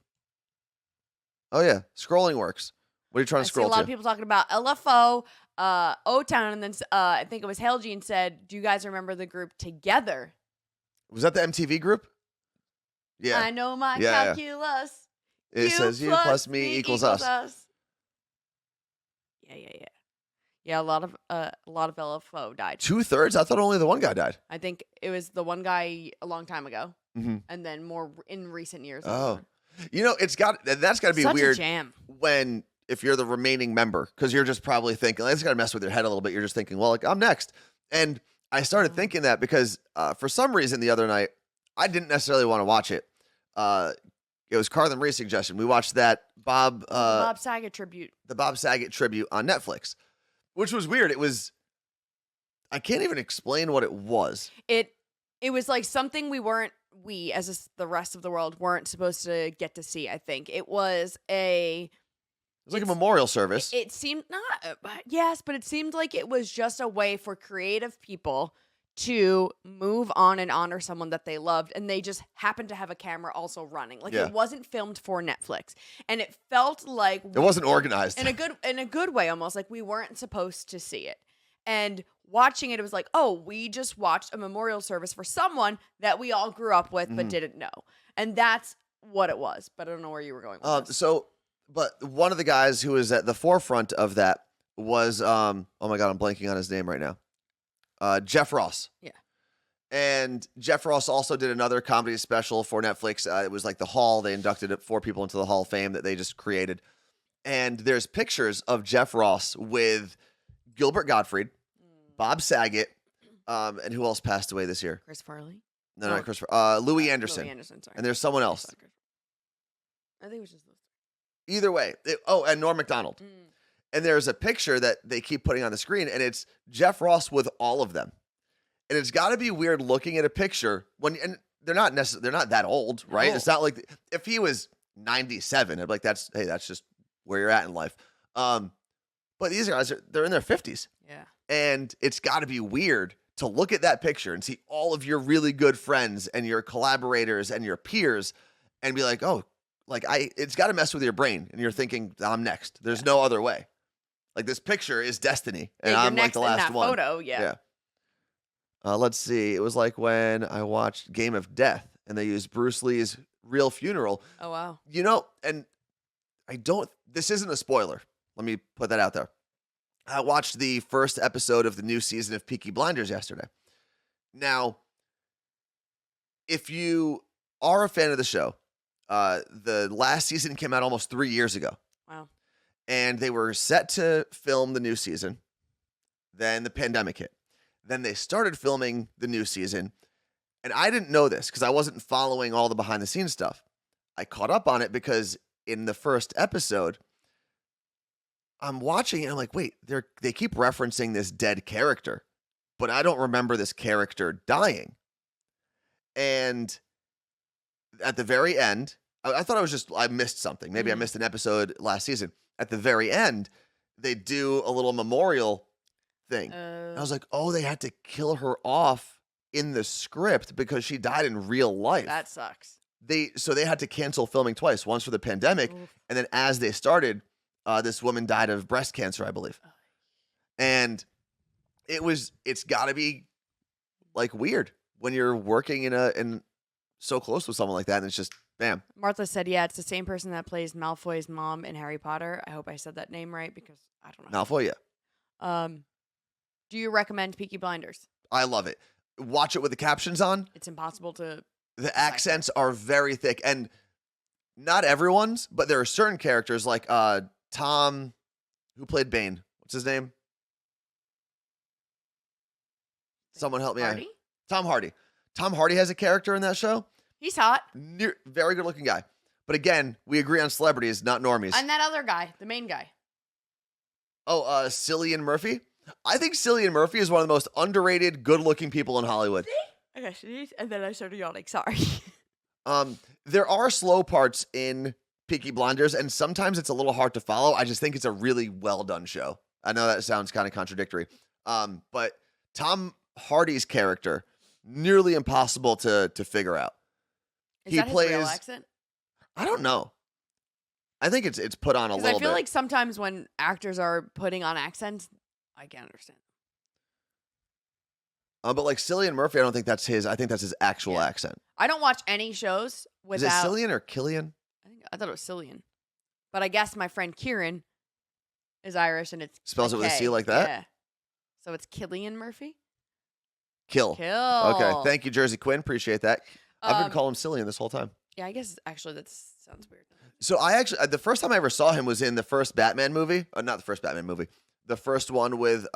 Oh yeah, scrolling works. What are you trying to scroll to? I see a lot of people talking about LFO, O-Town, and then I think it was Hail Gene said, "Do you guys remember the group Together?" Was that the MTV group? Yeah. I know my calculus. It says you plus me equals us. Yeah, a lot of LFO died. 2/3? I thought only the one guy died. I think it was the one guy a long time ago, and then more in recent years. Oh, that's got to be Such weird. A jam. If you're the remaining member, because you're just probably thinking, it's got to mess with your head a little bit. You're just thinking, well, I'm next. And I started thinking that because for some reason the other night, I didn't necessarily want to watch it. It was Carla Marie's suggestion. We watched that Bob Saget tribute. The Bob Saget tribute on Netflix, which was weird. I can't even explain what it was. It was like something we as the rest of the world weren't supposed to get to see. I think it was a memorial service. It seemed but it seemed like it was just a way for creative people to move on and honor someone that they loved, and they just happened to have a camera also running. It wasn't filmed for Netflix, and it felt like it wasn't organized in a good way, almost like we weren't supposed to see it. And watching it was like, oh, we just watched a memorial service for someone that we all grew up with but didn't know, and that's what it was. But I don't know where you were going with this. But one of the guys who was at the forefront of that was oh my God, I'm blanking on his name right now. Jeff Ross. Yeah. And Jeff Ross also did another comedy special for Netflix. It was like The Hall. They inducted 4 people into the Hall of Fame that they just created. And there's pictures of Jeff Ross with Gilbert Gottfried, Bob Saget, and who else passed away this year? Chris Farley? No, not Chris Farley. Louis Anderson. Louis Anderson, sorry. And there's someone else. I think it was just those 3. Either way. And Norm Macdonald. And there's a picture that they keep putting on the screen, and it's Jeff Ross with all of them. And it's got to be weird looking at a picture and they're not that old, right? No. It's not like if he was 97, I'd be like, that's just where you're at in life. But these guys they're in their 50s. Yeah. And it's got to be weird to look at that picture and see all of your really good friends and your collaborators and your peers and be like, oh, it's got to mess with your brain. And you're thinking, I'm next. There's no other way. This picture is destiny, and I'm like the last one. Photo, yeah. Let's see. It was like when I watched Game of Death, and they used Bruce Lee's real funeral. Oh, wow. And this isn't a spoiler. Let me put that out there. I watched the first episode of the new season of Peaky Blinders yesterday. Now, if you are a fan of the show, the last season came out almost 3 years ago. Wow. And they were set to film the new season. Then the pandemic hit. Then they started filming the new season. And I didn't know this because I wasn't following all the behind the scenes stuff. I caught up on it because in the first episode, I'm watching and I'm like, wait, they keep referencing this dead character, but I don't remember this character dying. And at the very end, I thought I missed something. Maybe I missed an episode last season. At the very end, they do a little memorial thing. And I was like, oh, they had to kill her off in the script because she died in real life. That sucks. So they had to cancel filming twice, once for the pandemic, and then as they started, this woman died of breast cancer, I believe. And it's got to be like weird when you're working in so close with someone like that, and it's just bam. Martha said, yeah, it's the same person that plays Malfoy's mom in Harry Potter. I hope I said that name right because I don't know. Malfoy, yeah. Do you recommend Peaky Blinders? I love it. Watch it with the captions on. It's impossible to. The accents are very thick, and not everyone's, but there are certain characters like Tom, who played Bane. What's his name? Someone help me out. Tom Hardy. Tom Hardy has a character in that show. He's hot. Very good looking guy. But again, we agree on celebrities, not normies. And that other guy, the main guy. Oh, Cillian Murphy. I think Cillian Murphy is one of the most underrated, good-looking people in Hollywood. Okay, and then I started yawning. Sorry. There are slow parts in Peaky Blinders, and sometimes it's a little hard to follow. I just think it's a really well-done show. I know that sounds kind of contradictory. But Tom Hardy's character, nearly impossible to figure out. Is that his real accent? I don't know. I think it's put on a little bit. I feel like sometimes when actors are putting on accents, I can't understand. But like Cillian Murphy, I don't think that's his. I think that's his actual accent. I don't watch any shows without. Is it Cillian or Killian? I thought it was Cillian, but I guess my friend Kieran is Irish and it's spells it with a C like that. Yeah, so it's Killian Murphy. Kill. Okay, thank you, Jersey Quinn. Appreciate that. I've been calling him Cillian this whole time. Yeah, I guess actually that sounds weird. So the first time I ever saw him was in the first Batman movie. Not the first Batman movie. The first one with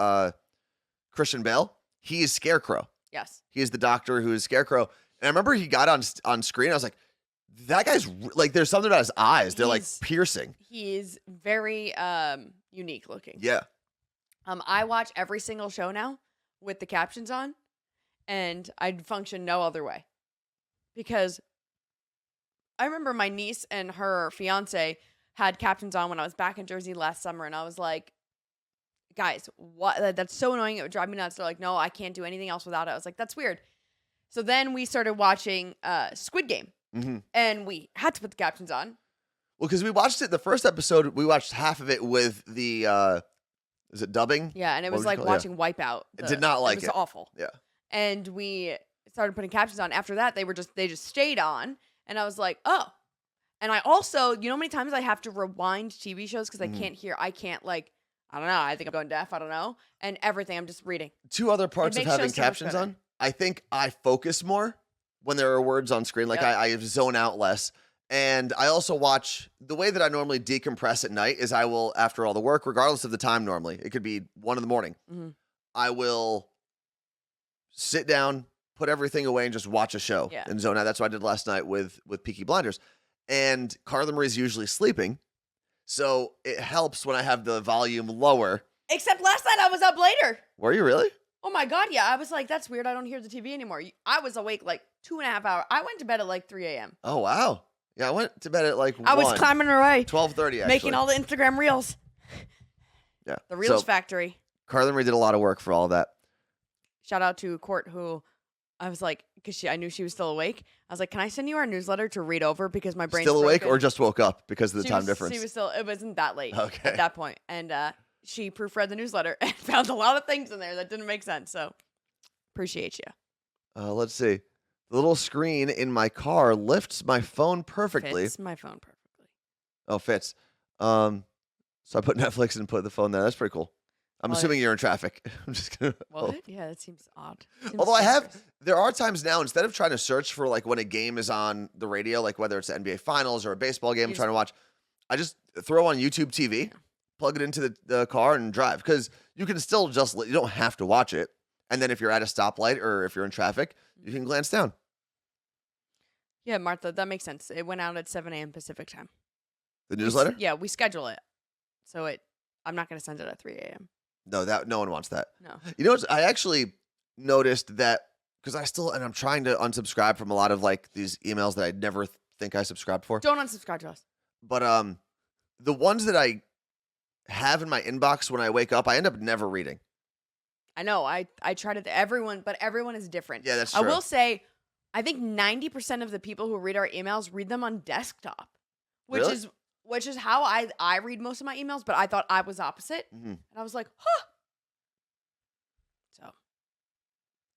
Christian Bale. He is Scarecrow. Yes. He is the doctor who is Scarecrow. And I remember he got on screen. I was like, that guy's like, there's something about his eyes. They're like piercing. He is very unique looking. Yeah. I watch every single show now with the captions on, and I'd function no other way. Because I remember my niece and her fiance had captions on when I was back in Jersey last summer, and I was like, guys, what? That's so annoying. It would drive me nuts. They're like, no, I can't do anything else without it. I was like, that's weird. So then we started watching Squid Game, and we had to put the captions on. Well, because we watched it, the first episode, we watched half of it with the, is it dubbing? Yeah, and it was like watching Wipeout. I did not like it. It was awful. Yeah. And we started putting captions on. After that, they just stayed on, and I was like, oh. And I also, you know how many times I have to rewind TV shows because I can't like, I don't know. I think I'm going deaf. I don't know. And everything. I'm just reading. Two other parts of having captions on. I think I focus more when there are words on screen. Like I zone out less. And I also watch, the way that I normally decompress at night is I will, after all the work, regardless of the time normally, it could be 1 a.m. I will sit down, put everything away, and just watch a show and zone out. That's what I did last night with Peaky Blinders. And Carla Marie is usually sleeping. So it helps when I have the volume lower. Except last night I was up later. Were you really? Oh my God, yeah. I was like, that's weird. I don't hear the TV anymore. I was awake like 2.5 hours. I went to bed at like 3 a.m. Oh, wow. Yeah, I went to bed at like 1. I was climbing away. 12:30 actually. Making all the Instagram reels. Yeah. The Reels Factory. Carla Marie did a lot of work for all of that. Shout out to Court, who I was like, because I knew she was still awake. I was like, can I send you our newsletter to read over because my brain's still awake broken? or just woke up because of the time difference? She was still, it wasn't that late at that point. And she proofread the newsletter and found a lot of things in there that didn't make sense. So appreciate you. Let's see. The little screen in my car lifts my phone perfectly. Fits my phone perfectly. Oh, fits. So I put Netflix and put the phone there. That's pretty cool. I'm assuming you're in traffic. I'm just gonna. What? Yeah, that seems odd. Although there are times now, instead of trying to search for like when a game is on the radio, like whether it's the NBA Finals or a baseball game I'm trying to watch, I just throw on YouTube TV, plug it into the car, and drive. Because you can still you don't have to watch it. And then if you're at a stoplight or if you're in traffic, you can glance down. Yeah, Martha, that makes sense. It went out at 7 a.m. Pacific time. The newsletter? Yeah, we schedule it. So I'm not going to send it at 3 a.m. No one wants that. No. You know what? I actually noticed that because I'm trying to unsubscribe from a lot of like these emails that I never think I subscribed for. Don't unsubscribe to us. But the ones that I have in my inbox when I wake up, I end up never reading. I know. I try to everyone is different. Yeah, that's true. I will say, I think 90% of the people who read our emails read them on desktop, which Really? is how I read most of my emails. But I thought I was opposite, and I was like, huh.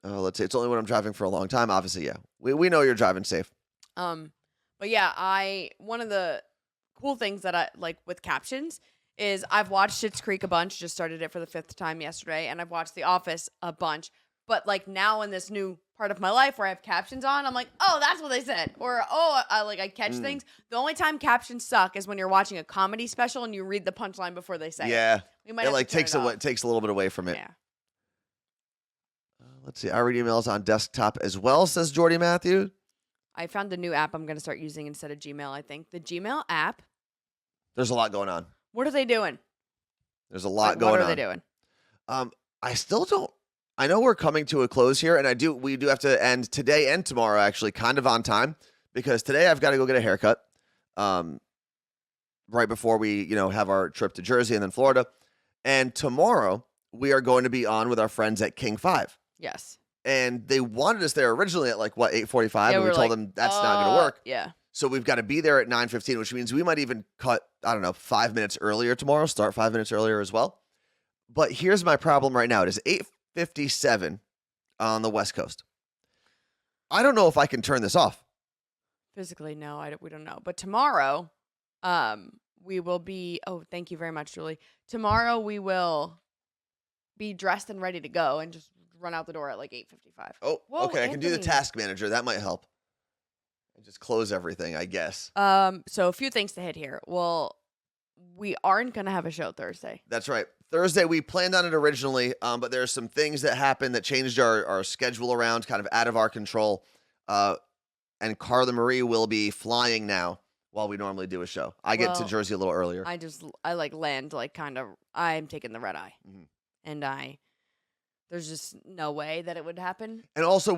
So. Let's see. It's only when I'm driving for a long time. Obviously, yeah. We know you're driving safe. But yeah, one of the cool things that I like with captions is I've watched Schitt's Creek a bunch. Just started it for the 5th time yesterday, and I've watched The Office a bunch. But like now in this new part of my life where I have captions on, I'm like, oh, that's what they said, or I catch things. The only time captions suck is when you're watching a comedy special and you read the punchline before they say it. Yeah, We might have to takes turn it off. takes a little bit away from it. Yeah. Let's see. I read emails on desktop as well, says Jordy Matthew. I found a new app I'm going to start using instead of Gmail. I think the Gmail app. There's a lot going on. What are they doing? There's a lot going on. What are they doing? I still don't. I know we're coming to a close here, and we do have to end today and tomorrow actually kind of on time because today I've got to go get a haircut. Right before we, have our trip to Jersey and then Florida. And tomorrow we are going to be on with our friends at King 5. Yes. And they wanted us there originally at 8:45, Yeah, and we told them that's not going to work. Yeah. So we've got to be there at 9:15, which means we might even cut, 5 minutes earlier tomorrow, start 5 minutes earlier as well. But here's my problem right now. It is 8:57 on the West Coast. I don't know if I can turn this off. Physically, no, we don't know. But tomorrow, we will be, thank you very much, Julie. Tomorrow we will be dressed and ready to go and just run out the door at 8:55. Oh, Whoa, okay. I can do the Anthony. task manager. That might help. Just close everything, I guess. So a few things to hit here. Well, we aren't going to have a show Thursday. That's right. Thursday, we planned on it originally, but there's some things that happened that changed our schedule around, kind of out of our control. And Carla Marie will be flying now while we normally do a show. I get to Jersey a little earlier. I land I'm taking the red eye. Mhm. And there's just no way that it would happen. And also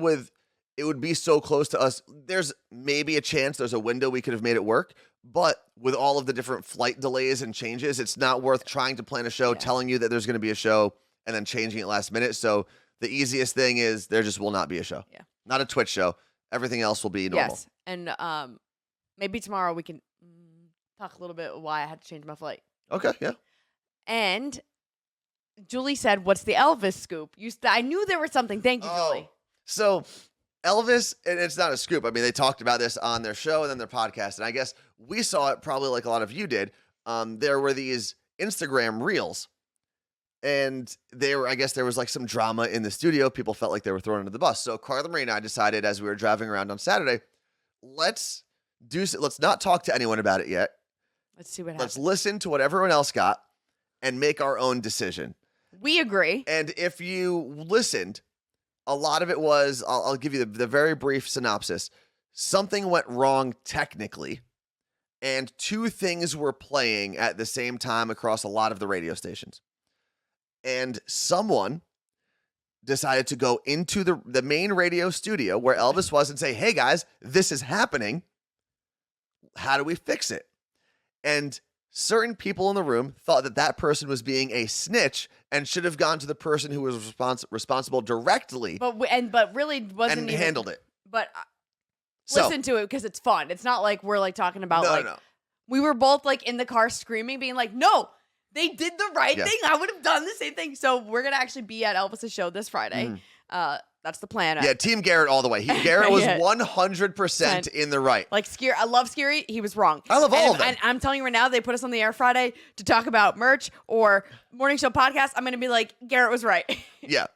it would be so close to us. There's maybe a chance there's a window we could have made it work. But with all of the different flight delays and changes, it's not worth trying to plan a show, telling you that there's going to be a show, and then changing it last minute. So the easiest thing is there just will not be a show. Yeah. Not a Twitch show. Everything else will be normal. Yes. And maybe tomorrow we can talk a little bit why I had to change my flight. Okay, yeah. And Julie said, what's the Elvis scoop? I knew there was something. Thank you, Julie. So Elvis, and it's not a scoop. I mean, they talked about this on their show and then their podcast. And I guess we saw it probably like a lot of you did. There were these Instagram reels. And I guess there was like some drama in the studio. People felt like they were thrown under the bus. So Carla Marie and I decided as we were driving around on Saturday, let's not talk to anyone about it yet. Let's see what happens. Let's listen to what everyone else got and make our own decision. We agree. And if you listened, a lot of it was, I'll give you the very brief synopsis. Something went wrong technically, and two things were playing at the same time across a lot of the radio stations. And someone decided to go into the main radio studio where Elvis was and say, hey guys, this is happening. How do we fix it? And certain people in the room thought that person was being a snitch and should have gone to the person who was responsible directly. But really wasn't and even, handled it. But listen to it because it's fun. It's not like we're talking about No. We were both in the car screaming, being like, no, they did the right thing. I would have done the same thing. So we're going to actually be at Elvis's show this Friday. That That's the plan. Yeah, Team Garrett all the way. Garrett was Yeah. 100% in the right. Like Scary, I love Scary. He was wrong. I love all of them. And I'm telling you right now, they put us on the air Friday to talk about merch or morning show podcast. I'm going to be like, Garrett was right. Yeah,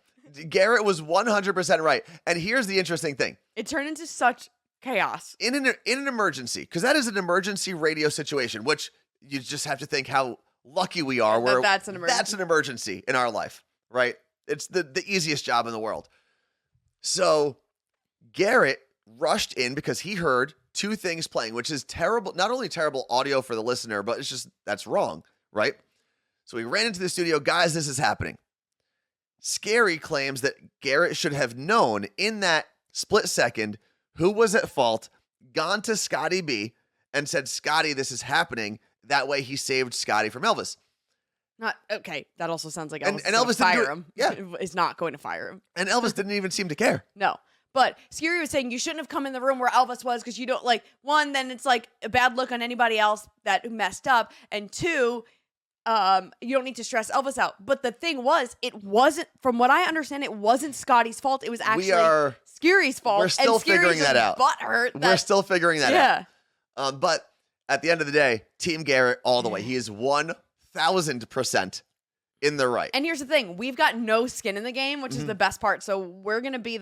Garrett was 100% right. And here's the interesting thing. It turned into such chaos. In an emergency, because that is an emergency radio situation, which you just have to think how lucky we are. Where That's an emergency. That's an emergency in our life, right? It's the easiest job in the world. So Garrett rushed in because he heard two things playing, which is terrible. Not only terrible audio for the listener, but it's just, that's wrong, right? So he ran into the studio. Guys, this is happening. Scary claims that Garrett should have known in that split second who was at fault, gone to Scotty B and said, Scotty, this is happening. That way he saved Scotty from Elvis. Not okay. That also sounds like And Elvis, Elvis is didn't do fire it. him. Yeah. Is not going to fire him. And Elvis didn't even seem to care. No. But Scary was saying you shouldn't have come in the room where Elvis was because you don't like, one, then it's like a bad look on anybody else that messed up. And two, you don't need to stress Elvis out. But the thing was, it wasn't, from what I understand, it wasn't Scotty's fault. It was actually Scary's fault. We're still and Scary's figuring that out. Butthurt. We're still figuring that yeah. out. But at the end of the day, Team Garrett all the way. He is 1,000% in the right. And here's the thing. We've got no skin in the game, which is the best part. So we're going to be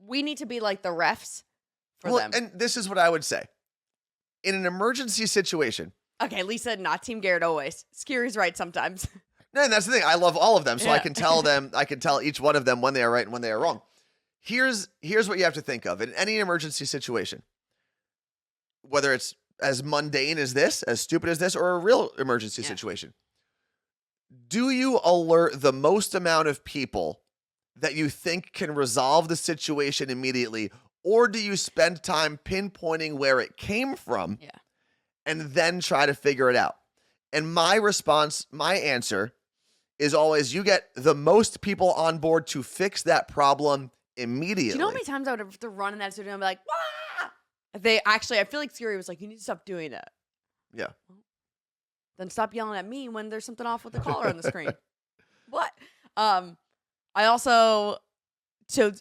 we need to be like the refs for them. And this is what I would say. In an emergency situation. Okay, Lisa, not Team Garrett always. Scary's right sometimes. No, and that's the thing. I love all of them. So I can tell them, I can tell each one of them when they are right and when they are wrong. Here's what you have to think of in any emergency situation. Whether it's as mundane as this, as stupid as this, or a real emergency situation. Do you alert the most amount of people that you think can resolve the situation immediately, or do you spend time pinpointing where it came from and then try to figure it out? And my response, my answer is always you get the most people on board to fix that problem immediately. Do you know how many times I would have to run in that studio and be like, wah! I feel like Scary was like, you need to stop doing that. Yeah. Then stop yelling at me when there's something off with the collar on the screen. What? I also, so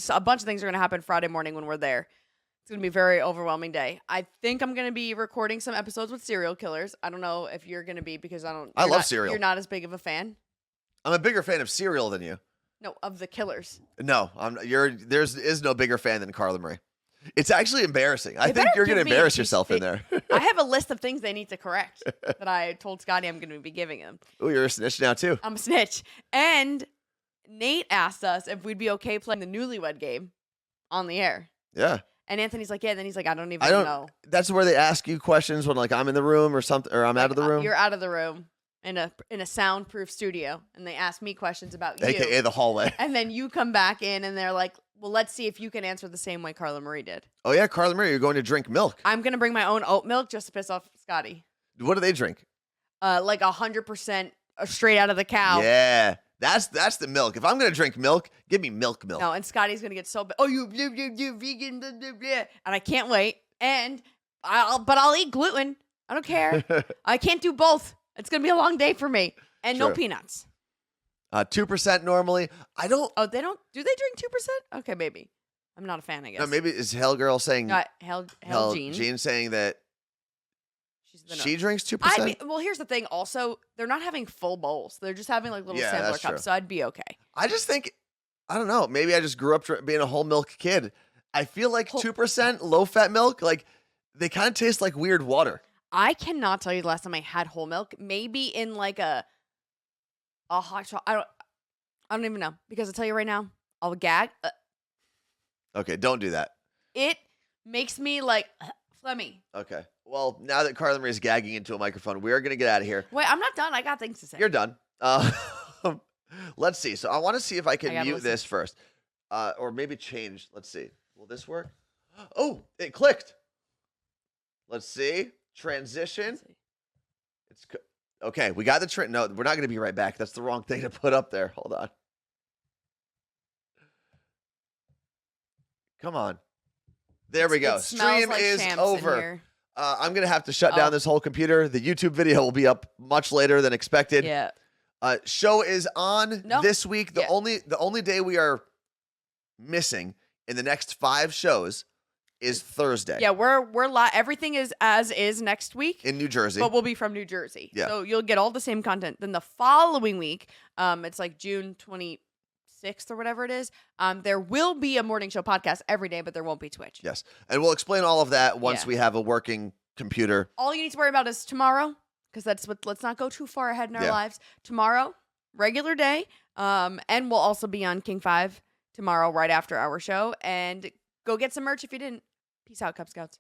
a bunch of things are going to happen Friday morning when we're there. It's going to be a very overwhelming day. I think I'm going to be recording some episodes with serial killers. I don't know if you're going to be because I love Serial. You're not as big of a fan. I'm a bigger fan of Serial than you. No, of the killers. No, there is no bigger fan than Carla Marie. It's actually embarrassing. I think you're going to embarrass yourself in there. I have a list of things they need to correct that I told Scotty I'm going to be giving him. Oh, you're a snitch now too. I'm a snitch. And Nate asked us if we'd be okay playing the Newlywed Game on the air. Yeah. And Anthony's like, yeah. And then he's like, I don't even know. That's where they ask you questions when like I'm in the room or something, or I'm out of the room. You're out of the room in a soundproof studio, and they ask me questions about you, AKA the hallway. And then you come back in, and they're like, well, let's see if you can answer the same way Carla Marie did. Oh yeah, Carla Marie, you're going to drink milk. I'm gonna bring my own oat milk just to piss off Scotty. What do they drink? Like 100% straight out of the cow. Yeah. That's the milk. If I'm gonna drink milk, give me milk. No, and Scotty's gonna get so bad. Oh, you vegan, blah, blah, blah. And I can't wait. And I'll eat gluten. I don't care. I can't do both. It's gonna be a long day for me. And no peanuts. 2% normally. I don't. Oh, they don't. Do they drink 2%? Okay, maybe. I'm not a fan. I guess. No, maybe is Hell Girl saying? Hell Jean. Jean saying that she drinks 2%. Well, here's the thing. Also, they're not having full bowls. They're just having like little sampler cups. True. So I'd be okay. I just think, I don't know. Maybe I just grew up being a whole milk kid. I feel like 2% low fat milk, like they kind of taste like weird water. I cannot tell you the last time I had whole milk. Maybe in like a hot shot. I don't even know, because I'll tell you right now, I'll gag. Okay, don't do that. It makes me like phlegmy. Okay. Well, now that Carla Marie is gagging into a microphone, we are going to get out of here. Wait, I'm not done. I got things to say. You're done. Let's see. So I want to see if I can mute this first. Or maybe change. Let's see. Will this work? Oh, it clicked. Let's see. Transition. It's okay. We got the no, we're not going to be right back. That's the wrong thing to put up there. Hold on. Come on. There we go. Stream like is over. I'm going to have to shut down this whole computer. The YouTube video will be up much later than expected. Yeah. Show is on this week. The only day we are missing in the next 5 shows is Thursday. Yeah, we're everything is as is next week in New Jersey. but we'll be from New Jersey. Yeah. So you'll get all the same content. Then the following week, it's like June 26th or whatever it is. There will be a morning show podcast every day, but there won't be Twitch. Yes. And we'll explain all of that once Yeah. we have a working computer. All you need to worry about is tomorrow, because let's not go too far ahead in our Yeah. lives. Tomorrow, regular day. And we'll also be on King 5 tomorrow right after our show. And go get some merch if you didn't. Peace out, Cub Scouts.